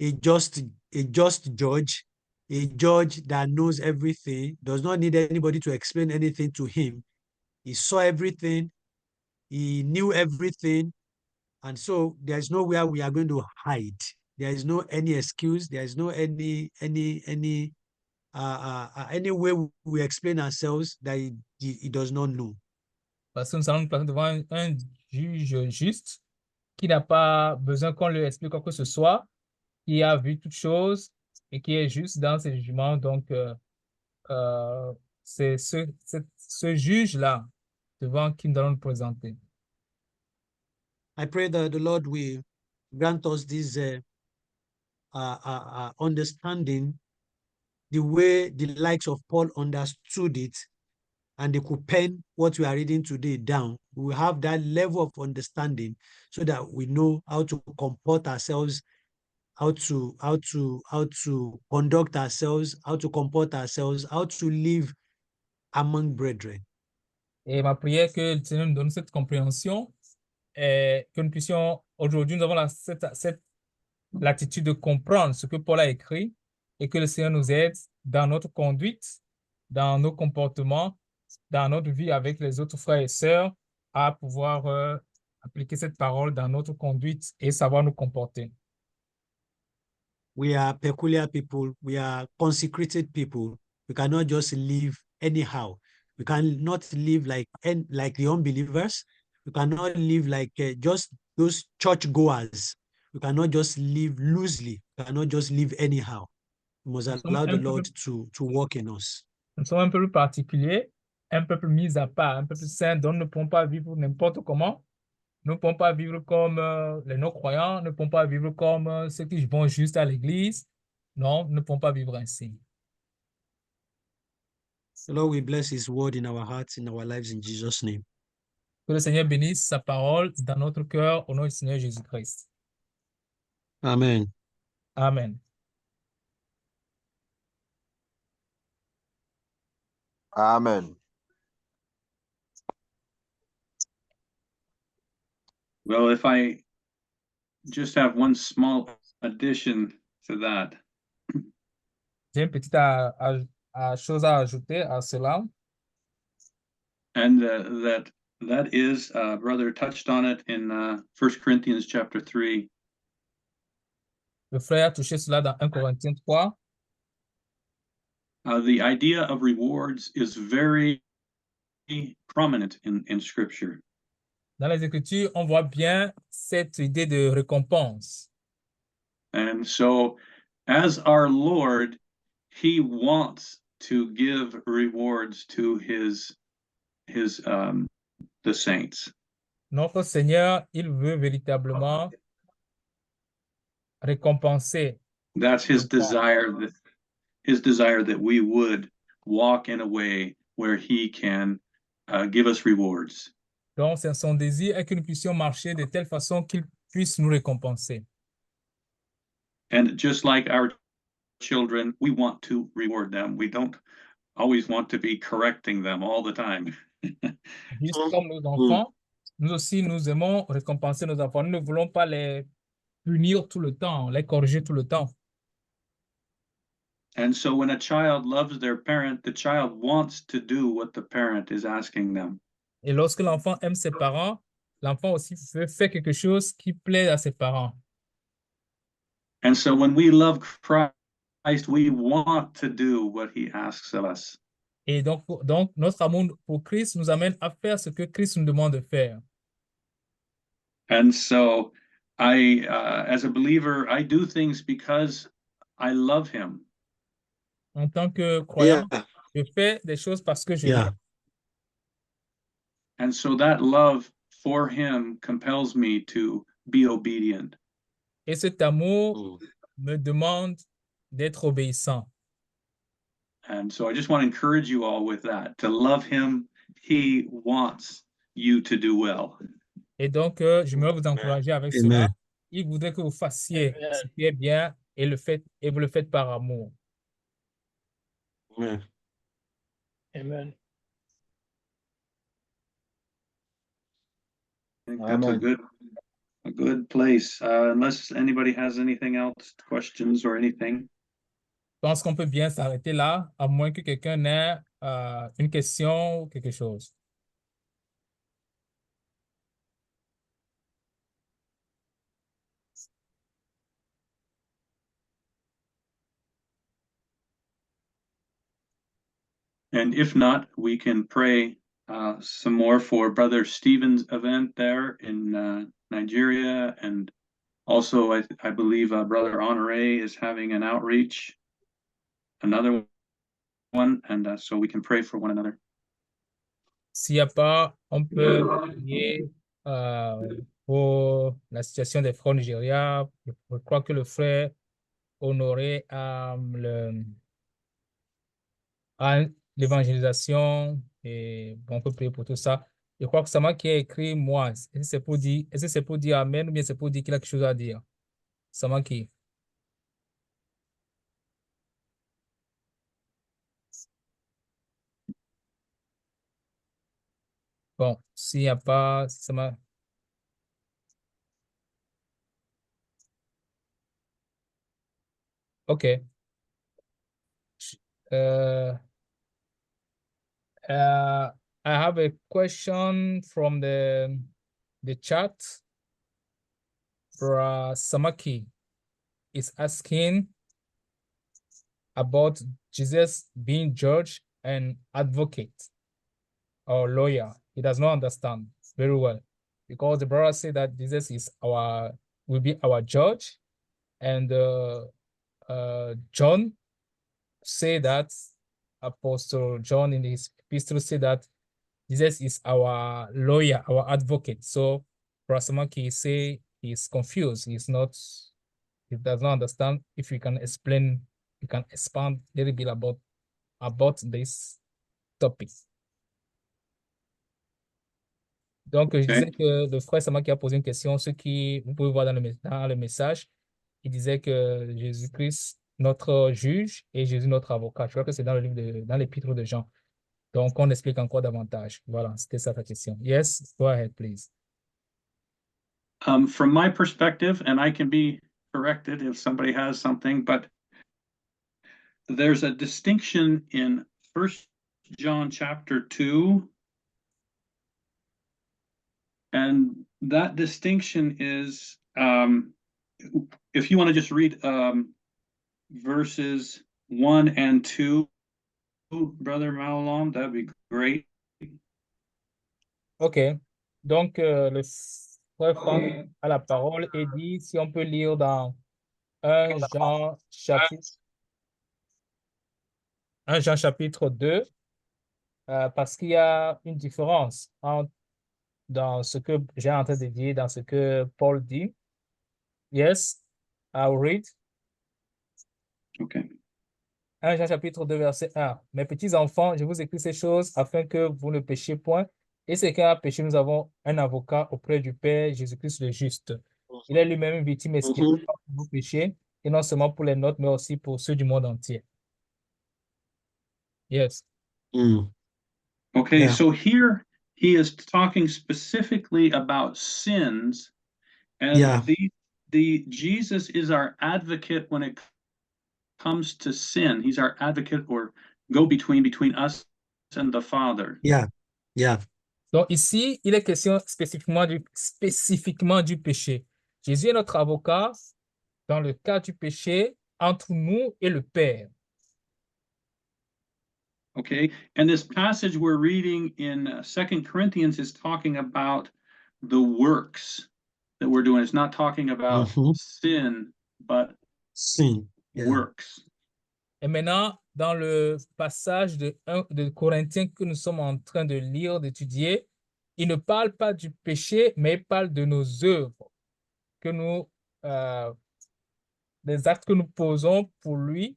a just judge, a judge that knows everything, does not need anybody to explain anything to him. He saw everything, he knew everything, and so there's nowhere we are going to hide. There is no any excuse. There is no any way we explain ourselves that he does not know. Parce que nous allons nous placer devant un juge juste qui n'a pas besoin qu'on lui explique quoi que ce soit, qui a vu toutes choses et qui est juste dans ses jugements. Donc, c'est ce juge-là devant qui nous allons nous présenter. I pray that the Lord will grant us this understanding, the way the likes of Paul understood it, and they could pen what we are reading today down. We will have that level of understanding so that we know how to comport ourselves, how to conduct ourselves, how to comport ourselves, how to live among brethren. Et ma prière que le Seigneur nous donne cette compréhension et que nous puissions, aujourd'hui, nous avons cette l'attitude de comprendre ce que Paul a écrit et que le Seigneur nous aide dans notre conduite, dans nos comportements, dans notre vie avec les autres frères et sœurs à pouvoir appliquer cette parole dans notre conduite et savoir nous comporter. We are peculiar people. We are consecrated people. We cannot just live anyhow. We cannot live like the unbelievers. We cannot live like just those churchgoers. We cannot just live loosely. We cannot just live anyhow. We must allow the Lord to work in us. Nous sommes un peu plus particuliers, un peu plus mis à part, un peu plus saints, donc nous ne pouvons pas vivre n'importe comment. Nous ne pouvons pas vivre comme les non-croyants, nous ne pouvons pas vivre comme ceux qui vont juste à l'église. Non, nous ne pouvons pas vivre ainsi. The Lord will bless his word in our hearts, in our lives, in Jesus' name. Que le Seigneur bénisse sa parole dans notre cœur au nom du Seigneur Jésus-Christ. Amen. Amen. Amen. Well, if I just have one small addition to that. J'ai une petite chose à ajouter à cela. And that is, brother touched on it in 1 Corinthians chapter 3. Le frère a touché cela dans 1 Corinthiens 3. The idea of rewards is very prominent in Scripture. Dans les Écritures, on voit bien cette idée de récompense. And so, as our Lord, he wants to give rewards to the saints. Notre Seigneur, il veut véritablement récompenser. That's his desire that we would walk in a way where he can give us rewards. Donc, c'est son désir est que nous puissions marcher de telle façon qu'il puisse nous récompenser. And just like our children, we want to reward them. We don't always want to be correcting them all the time. Juste comme nos enfants, nous aussi, nous aimons récompenser nos enfants. Nous ne voulons pas les punir tout le temps, les corriger tout le temps. And so when a child loves their parent, the child wants to do what the parent is asking them. Et lorsque l'enfant aime ses parents, l'enfant aussi veut faire quelque chose qui plaît à ses parents. And so when we love Christ, we want to do what he asks of us. Et donc, notre amour pour Christ nous amène à faire ce que Christ nous demande de faire. And so as a believer, I do things because I love him. En tant que croyant, Yeah. je fais des choses parce que je Yeah. l'aime. And so that love for him compels me to be obedient. Et cet amour me demande d'être obéissant. And so I just want to encourage you all with that, to love him. He wants you to do well. Et donc, j'aimerais vous encourager avec cela. Amen. Il voudrait que vous fassiez ce qui est bien et vous le faites par amour. Amen. Amen. I think that's Amen. a good place. Unless anybody has anything else, questions or anything. Je pense qu'on peut bien s'arrêter là, à moins que quelqu'un ait une question ou quelque chose. And if not, we can pray some more for Brother Stephen's event there in Nigeria. And also, I believe Brother Honoré is having an outreach, another one. And so we can pray for one another. S'il n'y a pas, on peut prier pour la situation des frères au Nigeria. Je crois que le frère Honoré a l'évangélisation et on peut prier pour tout ça. Je crois que c'est moi qui ai écrit moi. Est-ce que c'est pour dire Amen ou bien c'est pour dire qu'il a quelque chose à dire? C'est moi qui. Bon, s'il n'y a pas, ça m'a. OK. I have a question from the chat. Samaki is asking about Jesus being judge and advocate or lawyer. He does not understand very well because the brother said that Jesus is will be our judge, and John say that Apostle John in his epistle say that Jesus is our lawyer, our advocate. So Prasamaki say he's confused. He does not understand. If you can explain, you can expand a little bit about this topic. Donc, je disais que le frère Samaki a posé une question, ce qui, vous pouvez voir dans le message, il disait que Jésus-Christ, notre juge, et Jésus, notre avocat. Je crois que c'est dans l'épître de Jean. Donc, on explique encore davantage. Voilà, c'était ça ta question. Yes, go ahead, please. From my perspective, and I can be corrected if somebody has something, but there's a distinction in 1 John chapter 2. And that distinction is, if you want to just read verses 1 and 2, Brother Malalom, that'd be great. OK. Donc, le frère Franck a la parole et dit si on peut lire dans 1 Jean chapitre 2, parce qu'il y a une différence dans ce que j'ai en train de dire, dans ce que Paul dit. Yes, I'll read. Okay. 1 Jean chapitre 2, verset 1. Mes petits enfants, je vous écris ces choses afin que vous ne péchiez point. Et c'est qu'à péché, nous avons un avocat auprès du Père, Jésus-Christ le juste. Il est lui-même une victime expiatoire pour vos péchés, et non seulement pour les nôtres, mais aussi pour ceux du monde entier. Yes. Mm. Okay, Yeah. so here he is talking specifically about sins, and Yeah. the Jesus is our advocate when it comes to sin. He's our advocate or go between us and the Father. Yeah. Yeah. Donc ici, il est question spécifiquement du péché. Jésus est notre avocat dans le cas du péché entre nous et le Père. Okay, and this passage we're reading in 2 Corinthians is talking about the works that we're doing. It's not talking about sin, but Sin. Yeah. works. Et maintenant, dans le passage de Corinthiens que nous sommes en train de lire, d'étudier, il ne parle pas du péché, mais il parle de nos œuvres, que nous, des actes que nous posons pour lui.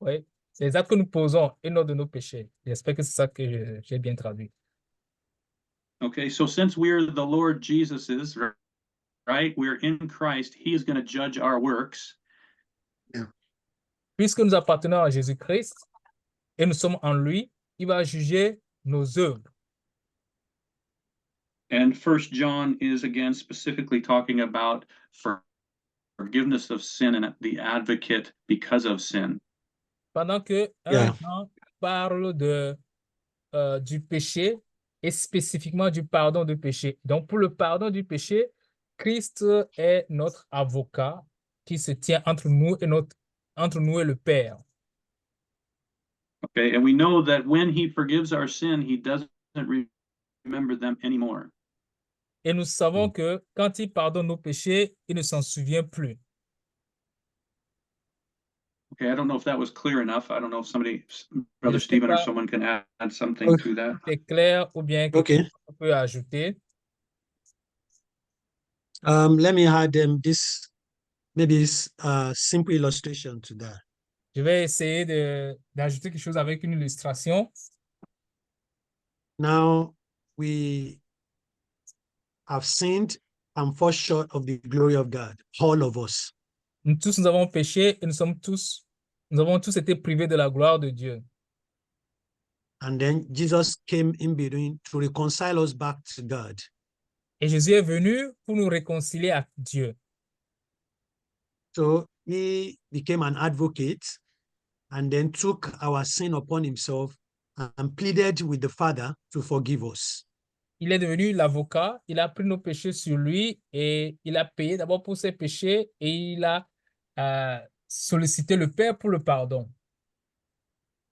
Oui, les actes que nous posons et non de nos péchés. J'espère que c'est ça que j'ai bien traduit. Okay, so since we're the Lord Jesus's, right? We're in Christ, he is going to judge our works. Puisque nous appartenons à Jésus-Christ et nous sommes en lui, il va juger nos œuvres. And 1 John is again specifically talking about forgiveness of sin and the advocate because of sin. Pendant que Yeah. 1 Jean parle du péché et spécifiquement du pardon du péché. Donc, pour le pardon du péché, Christ est notre avocat qui se tient entre nous et le Père. Okay, and we know that when he forgives our sin, he doesn't remember them anymore. Et nous savons que quand il pardonne nos péchés, il ne s'en souvient plus. Okay, I don't know if that was clear enough. I don't know if Brother Je sais Stephen or pas. someone can add something to that. C'est clair ou bien Okay. quelqu'un peut ajouter. Let me add this maybe simple illustration to that. Je vais essayer d'ajouter quelque chose avec une illustration. Now we have sinned and fall short of the glory of God, all of us. Nous tous, nous avons péché et nous avons tous été privés de la gloire de Dieu. And then Jesus came in between to reconcile us back to God. Et Jésus est venu pour nous réconcilier à Dieu. So he became an advocate and then took our sin upon himself and pleaded with the Father to forgive us. Il est devenu l'avocat, il a pris nos péchés sur lui et il a payé d'abord pour ses péchés et il a sollicité le Père pour le pardon.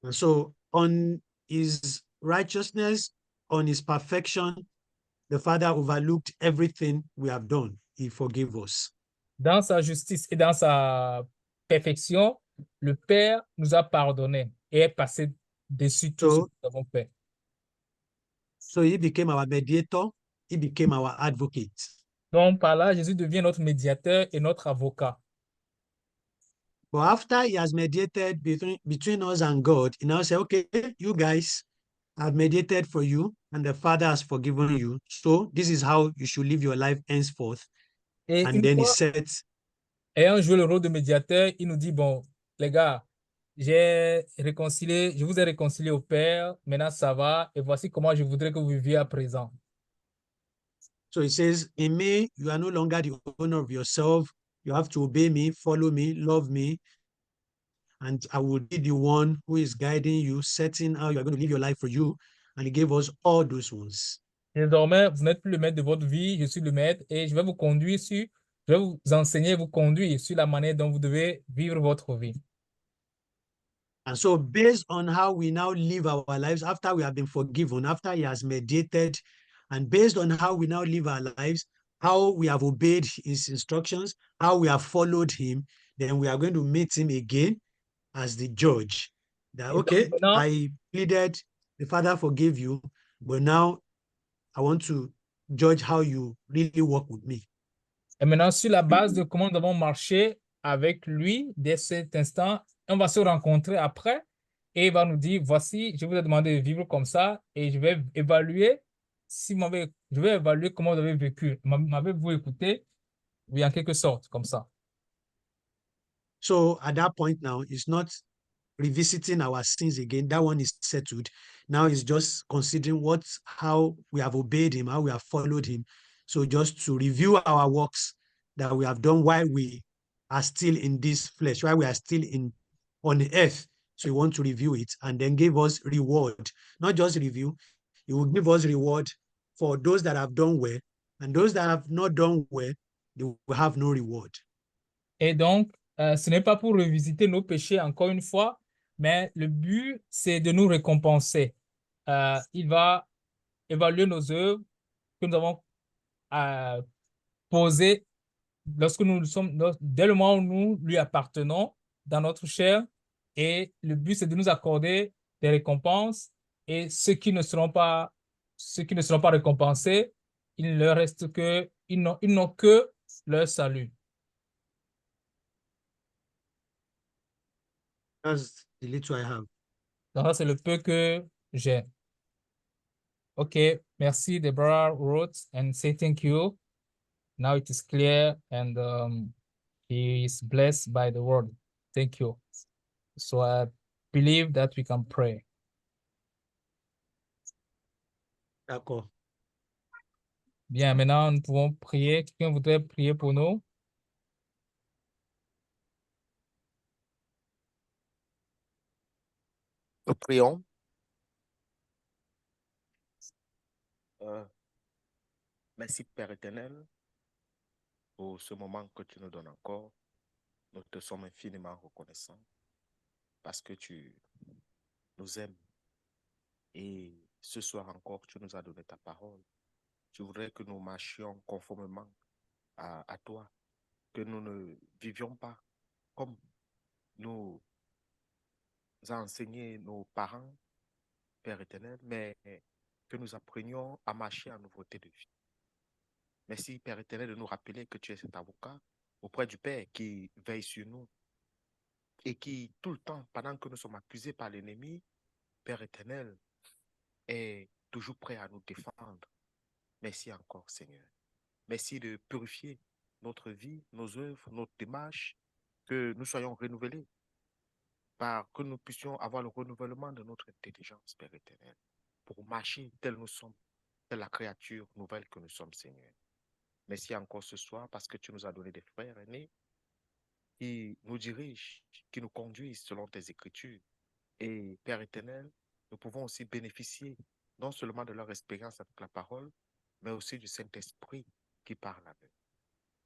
And so on his righteousness, on his perfection, the Father overlooked everything we have done. He forgave us. Dans sa justice et dans sa perfection, le Père nous a pardonné et est passé dessus tout ce que nous avons fait. So he became our mediator. He became our advocate. Donc par là, Jésus devient notre médiateur et notre avocat. But after he has mediated between us and God, he now said, okay, you guys, I've mediated for you and the Father has forgiven you. So this is how you should live your life henceforth. Et And une then he fois said, ayant joué le rôle de médiateur, il nous dit, bon, les gars, je vous ai réconcilié au Père, maintenant ça va, et voici comment je voudrais que vous viviez à présent. so he says, in me, you are no longer the owner of yourself. You have to obey me, follow me, love me. And I will be the one who is guiding you, setting how you are going to live your life for you. And he gave us all those ones. Désormais, vous n'êtes plus le maître de votre vie, je suis le maître, et je vais vous je vais vous enseigner, vous conduire sur la manière dont vous devez vivre votre vie. And so based on how we now live our lives after we have been forgiven, after he has mediated, and based on how we now live our lives, how we have obeyed his instructions, how we have followed him, then we are going to meet him again as the judge. That, okay, I pleaded, the Father forgave you, but now I want to judge how you really work with me. Et maintenant, sur la base de comment nous avons marché avec lui dès cet instant, On va se rencontrer après et il va nous dire, voici, je vous ai demandé de vivre comme ça et je vais évaluer je vais évaluer comment vous avez vécu. M'avez-vous écouté? Oui, en quelque sorte, comme ça. So at that point now, it's not revisiting our sins again. That one is settled. Now it's just considering how we have obeyed him, how we have followed him. So just to review our works that we have done while we are still in this flesh, while we are still on the earth. So we want to review it and then give us reward. Not just review, he will give us reward for those that have done well, and those that have not done well, they will have no reward. Et donc, ce n'est pas pour revisiter nos péchés encore une fois, mais le but, c'est de nous récompenser. Il va évaluer nos œuvres que nous avons posées dès le moment où nous lui appartenons dans notre chair. Et le but, c'est de nous accorder des récompenses. Et ceux qui ne seront pas récompensés, il ne leur reste ils n'ont que leur salut. That's the little I have. Donc, ça, c'est le peu que j'ai. OK, merci, Deborah wrote and say thank you. Now it is clear and he is blessed by the word. Thank you. So I believe that we can pray. D'accord. Bien, maintenant, nous pouvons prier. Quelqu'un voudrait prier pour nous? Nous prions. Merci Père éternel pour ce moment que tu nous donnes encore. Nous te sommes infiniment reconnaissants parce que tu nous aimes. Et ce soir encore, tu nous as donné ta parole. Tu voudrais que nous marchions conformément à toi, que nous ne vivions pas comme nous a enseigné nos parents, Père éternel, mais que nous apprenions à marcher en nouveauté de vie. Merci, Père éternel, de nous rappeler que tu es cet avocat auprès du Père qui veille sur nous et qui, tout le temps, pendant que nous sommes accusés par l'ennemi, Père éternel, est toujours prêt à nous défendre. Merci encore, Seigneur. Merci de purifier notre vie, nos œuvres, notre démarche, que nous soyons renouvelés, que nous puissions avoir le renouvellement de notre intelligence, Père éternel, pour marcher tel nous sommes, telle la créature nouvelle que nous sommes, Seigneur. Merci encore ce soir parce que tu nous as donné des frères aînés qui nous dirigent, qui nous conduisent selon tes écritures. Et Père éternel, nous pouvons aussi bénéficier non seulement de leur expérience avec la parole, mais aussi du Saint-Esprit qui parle à eux.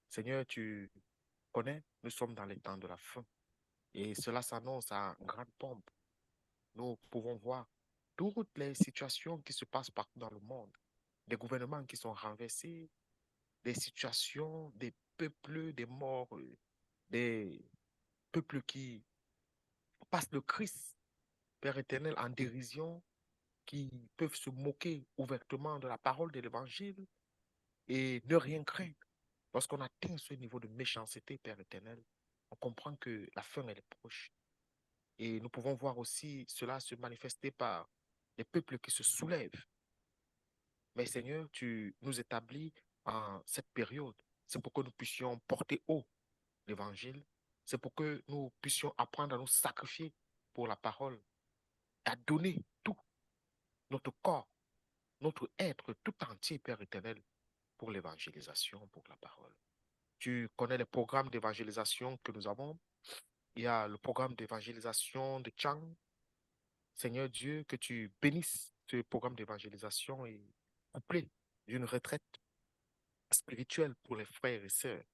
Seigneur, tu connais, nous sommes dans les temps de la fin et cela s'annonce à grande pompe. Nous pouvons voir toutes les situations qui se passent partout dans le monde, des gouvernements qui sont renversés, des situations, des peuples, des morts, des peuples qui passent le Christ, Père éternel, en dérision, qui peuvent se moquer ouvertement de la parole de l'Évangile et ne rien craindre. Lorsqu'on atteint ce niveau de méchanceté, Père éternel, on comprend que la fin, elle est proche. Et nous pouvons voir aussi cela se manifester par les peuples qui se soulèvent. Mais Seigneur, tu nous établis en cette période. C'est pour que nous puissions porter haut l'Évangile. C'est pour que nous puissions apprendre à nous sacrifier pour la parole, à donner tout, notre corps, notre être tout entier, Père éternel, pour l'évangélisation, pour la parole. Tu connais les programmes d'évangélisation que nous avons. Il y a le programme d'évangélisation de Chang. Seigneur Dieu, que tu bénisses ce programme d'évangélisation et couplé d'une retraite spirituelle pour les frères et sœurs.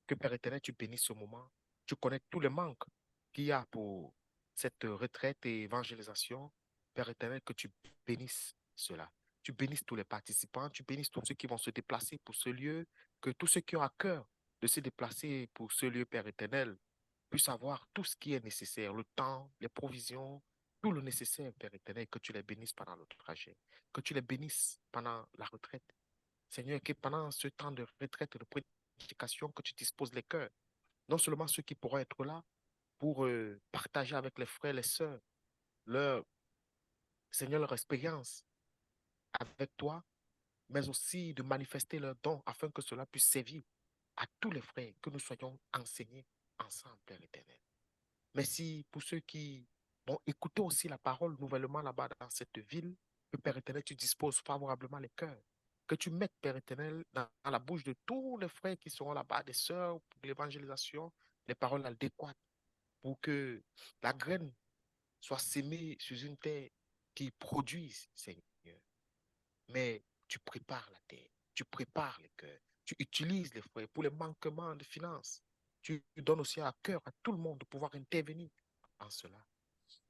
Que Père éternel, tu bénisses ce moment. Tu connais tous les manques qu'il y a pour cette retraite et évangélisation. Père éternel, que tu bénisses cela. Tu bénisses tous les participants, tu bénisses tous ceux qui vont se déplacer pour ce lieu, que tous ceux qui ont à cœur de se déplacer pour ce lieu, Père éternel, puissent avoir tout ce qui est nécessaire, le temps, les provisions, tout le nécessaire, Père éternel, que tu les bénisses pendant le trajet, que tu les bénisses pendant la retraite. Seigneur, que pendant ce temps de retraite et de prédication, que tu disposes les cœurs, non seulement ceux qui pourront être là, pour partager avec les frères et les sœurs leur, Seigneur, leur expérience avec toi, mais aussi de manifester leurs dons afin que cela puisse servir à tous les frères, que nous soyons enseignés ensemble, Père éternel. Merci pour ceux qui vont écouter aussi la parole nouvellement là-bas dans cette ville, que Père éternel, tu disposes favorablement les cœurs. Que tu mettes, Père éternel, dans la bouche de tous les frères qui seront là-bas, des sœurs, pour l'évangélisation, les paroles adéquates, pour que la graine soit sémée sur une terre qui produise, Seigneur. Mais tu prépares la terre, tu prépares les cœurs, tu utilises les frères pour les manquements de finances. Tu donnes aussi à cœur à tout le monde de pouvoir intervenir en cela.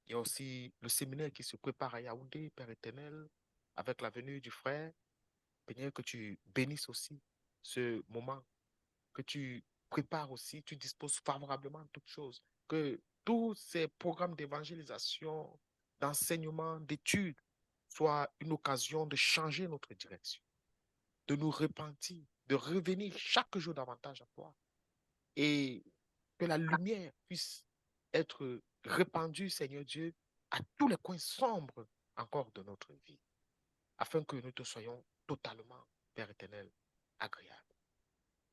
Il y a aussi le séminaire qui se prépare à Yaoundé, Père éternel, avec la venue du frère. Seigneur, que tu bénisses aussi ce moment, que tu prépares aussi, tu disposes favorablement de toutes choses, que tous ces programmes d'évangélisation, d'enseignement, d'études soient une occasion de changer notre direction, de nous repentir, de revenir chaque jour davantage à toi et que la lumière puisse être répandue, Seigneur Dieu, à tous les coins sombres encore de notre vie, afin que nous te soyons totalement, Père éternel, agréables.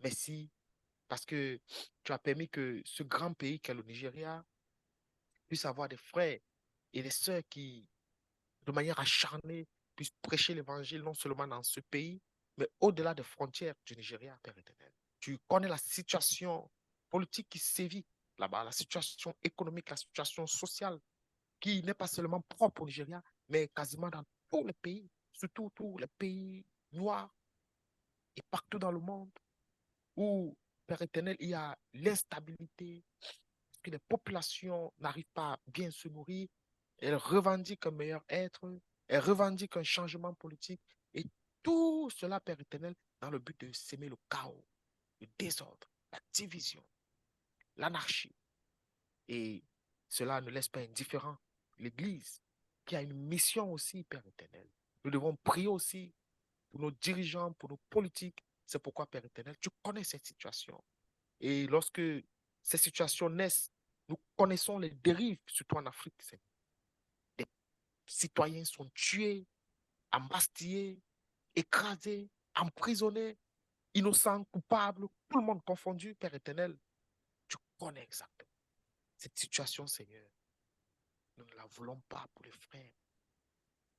Merci parce que tu as permis que ce grand pays qu'est le Nigeria puisse avoir des frères et des sœurs qui, de manière acharnée, puissent prêcher l'évangile non seulement dans ce pays, mais au-delà des frontières du Nigeria, Père éternel. Tu connais la situation politique qui sévit là-bas, la situation économique, la situation sociale, qui n'est pas seulement propre au Nigeria, mais quasiment dans tous les pays, surtout tous les pays noirs et partout dans le monde, où, Père éternel, il y a l'instabilité, que les populations n'arrivent pas à bien se nourrir, elles revendiquent un meilleur être, elles revendiquent un changement politique, et tout cela, Père éternel, dans le but de s'aimer le chaos, le désordre, la division, l'anarchie. Et cela ne laisse pas indifférent l'Église, qui a une mission aussi, Père éternel. Nous devons prier aussi pour nos dirigeants, pour nos politiques. C'est pourquoi, Père éternel, tu connais cette situation. Et lorsque ces situations naissent, nous connaissons les dérives, surtout en Afrique. Les citoyens sont tués, embastillés, écrasés, emprisonnés, innocents, coupables, tout le monde confondu, Père éternel. Tu connais exactement cette situation, Seigneur. Nous ne la voulons pas pour les frères.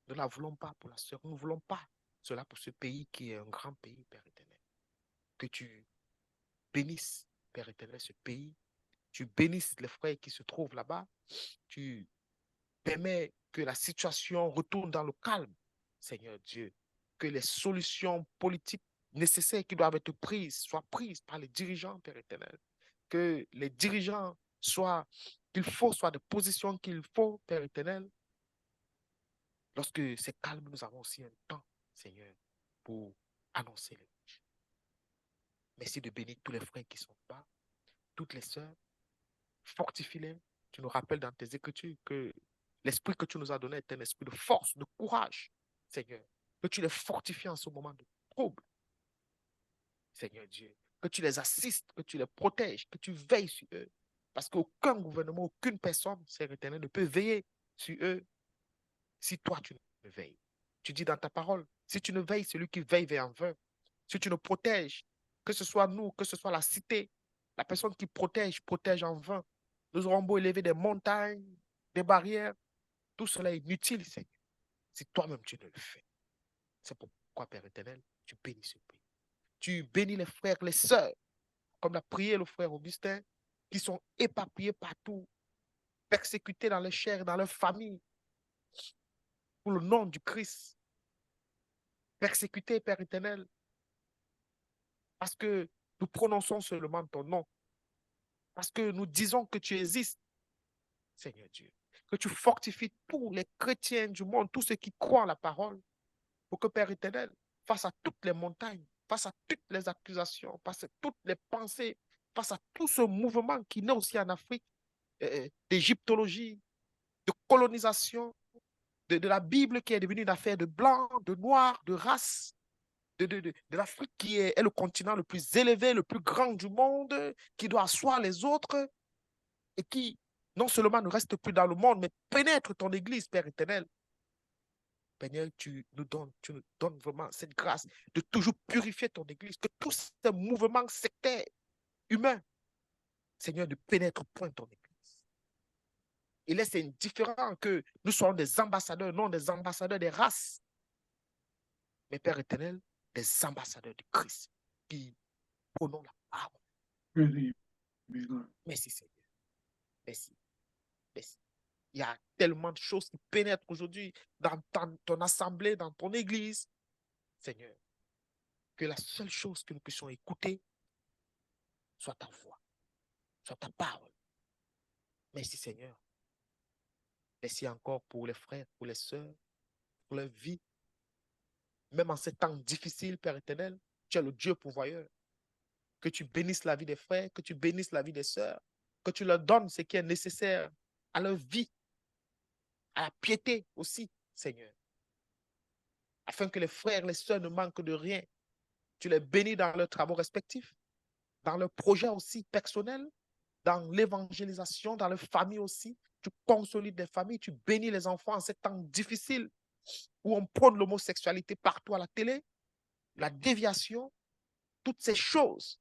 Nous ne la voulons pas pour la sœur. Nous ne voulons pas cela pour ce pays qui est un grand pays, Père éternel. Que tu bénisses, Père éternel, ce pays. Tu bénisses les frères qui se trouvent là-bas. Tu permets que la situation retourne dans le calme, Seigneur Dieu. Que les solutions politiques nécessaires qui doivent être prises soient prises par les dirigeants, Père éternel. Que les dirigeants soient des positions qu'il faut, Père éternel. Lorsque c'est calme, nous avons aussi un temps, Seigneur, pour annoncer les messages. Merci de bénir tous les frères qui sont là, toutes les sœurs. Fortifie-les. Tu nous rappelles dans tes écritures que l'esprit que tu nous as donné est un esprit de force, de courage, Seigneur. Que tu les fortifies en ce moment de trouble, Seigneur Dieu. Que tu les assistes, que tu les protèges, que tu veilles sur eux. Parce qu'aucun gouvernement, aucune personne, Seigneur éternel, ne peut veiller sur eux si toi tu ne veilles. Tu dis dans ta parole, si tu ne veilles, celui qui veille veille en vain. Si tu ne protèges, que ce soit nous, que ce soit la cité, la personne qui protège, protège en vain. Nous aurons beau élever des montagnes, des barrières, tout cela est inutile, Seigneur, si toi-même tu ne le fais. C'est pourquoi, Père éternel, tu bénis ce pays. Tu bénis les frères, les sœurs, comme l'a prié le frère Augustin, qui sont éparpillés partout, persécutés dans les chairs, dans leur famille, pour le nom du Christ. Persécutés, Père éternel, parce que nous prononçons seulement ton nom, parce que nous disons que tu existes, Seigneur Dieu. Que tu fortifies tous les chrétiens du monde, tous ceux qui croient en la parole, pour que, Père éternel, face à toutes les montagnes, face à toutes les accusations, face à toutes les pensées, face à tout ce mouvement qui naît aussi en Afrique, d'égyptologie, de colonisation, de la Bible qui est devenue une affaire de blanc, de noir, de race, de l'Afrique qui est le continent le plus élevé, le plus grand du monde, qui doit asseoir les autres et qui non seulement ne reste plus dans le monde, mais pénètre ton Église, Père éternel. Seigneur, tu nous donnes vraiment cette grâce de toujours purifier ton Église, que tous ces mouvements sectaires, humains, Seigneur, ne pénètrent point ton Église. Il laisse indifférent que nous soyons des ambassadeurs, non des ambassadeurs des races, mais Père éternel, des ambassadeurs de Christ qui prônons la parole. Merci Seigneur. Merci. Merci. Il y a tellement de choses qui pénètrent aujourd'hui dans ton assemblée, dans ton église. Seigneur, que la seule chose que nous puissions écouter soit ta voix, soit ta parole. Merci Seigneur. Merci encore pour les frères, pour les sœurs, pour leur vie. Même en ces temps difficiles, Père éternel, tu es le Dieu pourvoyeur. Que tu bénisses la vie des frères, que tu bénisses la vie des sœurs, que tu leur donnes ce qui est nécessaire à leur vie, à la piété aussi, Seigneur. Afin que les frères, les sœurs ne manquent de rien. Tu les bénis dans leurs travaux respectifs, dans leurs projets aussi personnels, dans l'évangélisation, dans leur famille aussi. Tu consolides les familles, tu bénis les enfants en ces temps difficiles où on prône l'homosexualité partout à la télé, la déviation, toutes ces choses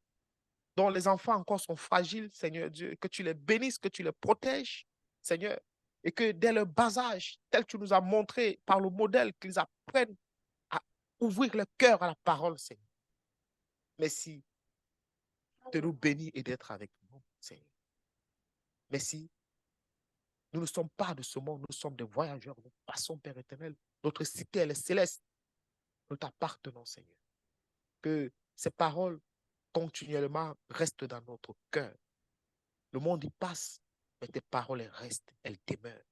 dont les enfants encore sont fragiles, Seigneur Dieu, que tu les bénisses, que tu les protèges, Seigneur, et que dès leur bas âge, tel que tu nous as montré par le modèle, qu'ils apprennent à ouvrir le cœur à la parole, Seigneur. Merci de nous bénir et d'être avec nous, Seigneur. Merci. Nous ne sommes pas de ce monde, nous sommes des voyageurs, nous passons, Père éternel. Notre cité, elle est céleste. Nous t'appartenons, Seigneur. Que ces paroles continuellement restent dans notre cœur. Le monde y passe, mais tes paroles, elles restent, elles demeurent.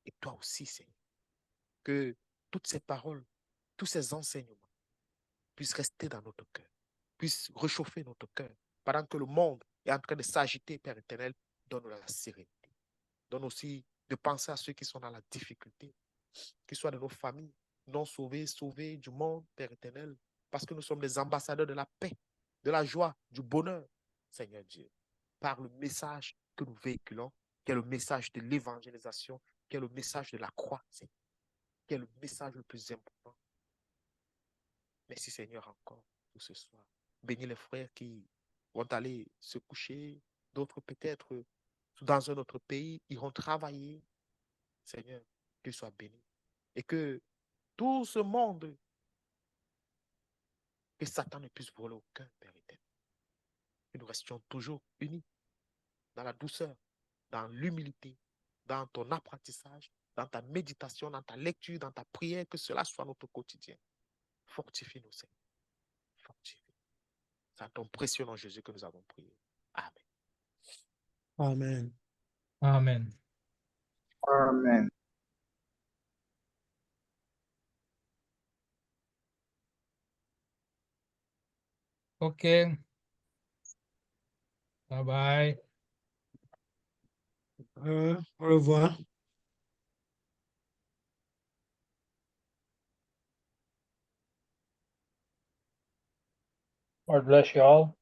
Et toi aussi, Seigneur. Que toutes ces paroles, tous ces enseignements puissent rester dans notre cœur, puissent réchauffer notre cœur. Pendant que le monde est en train de s'agiter, Père éternel, donne-nous la sérénité. Donne aussi de penser à ceux qui sont dans la difficulté, qu'ils soient de nos familles, non sauvés, sauvés du monde, Père éternel, parce que nous sommes des ambassadeurs de la paix, de la joie, du bonheur, Seigneur Dieu, par le message que nous véhiculons, qui est le message de l'évangélisation, qui est le message de la croix, Seigneur, qui est le message le plus important. Merci Seigneur encore pour ce soir. Bénis les frères qui vont aller se coucher, d'autres peut-être dans un autre pays, iront travailler. Seigneur, qu'ils soient bénis. Et que tout ce monde, que Satan ne puisse voler aucun, Père éternel. Que nous restions toujours unis dans la douceur, dans l'humilité, dans ton apprentissage, dans ta méditation, dans ta lecture, dans ta prière, que cela soit notre quotidien. Fortifie-nous, Seigneur. Fortifie. C'est en ton précieux nom, Jésus, que nous avons prié. Amen. Amen. Amen. Amen. OK. Bye bye. Au revoir. Lord bless you all.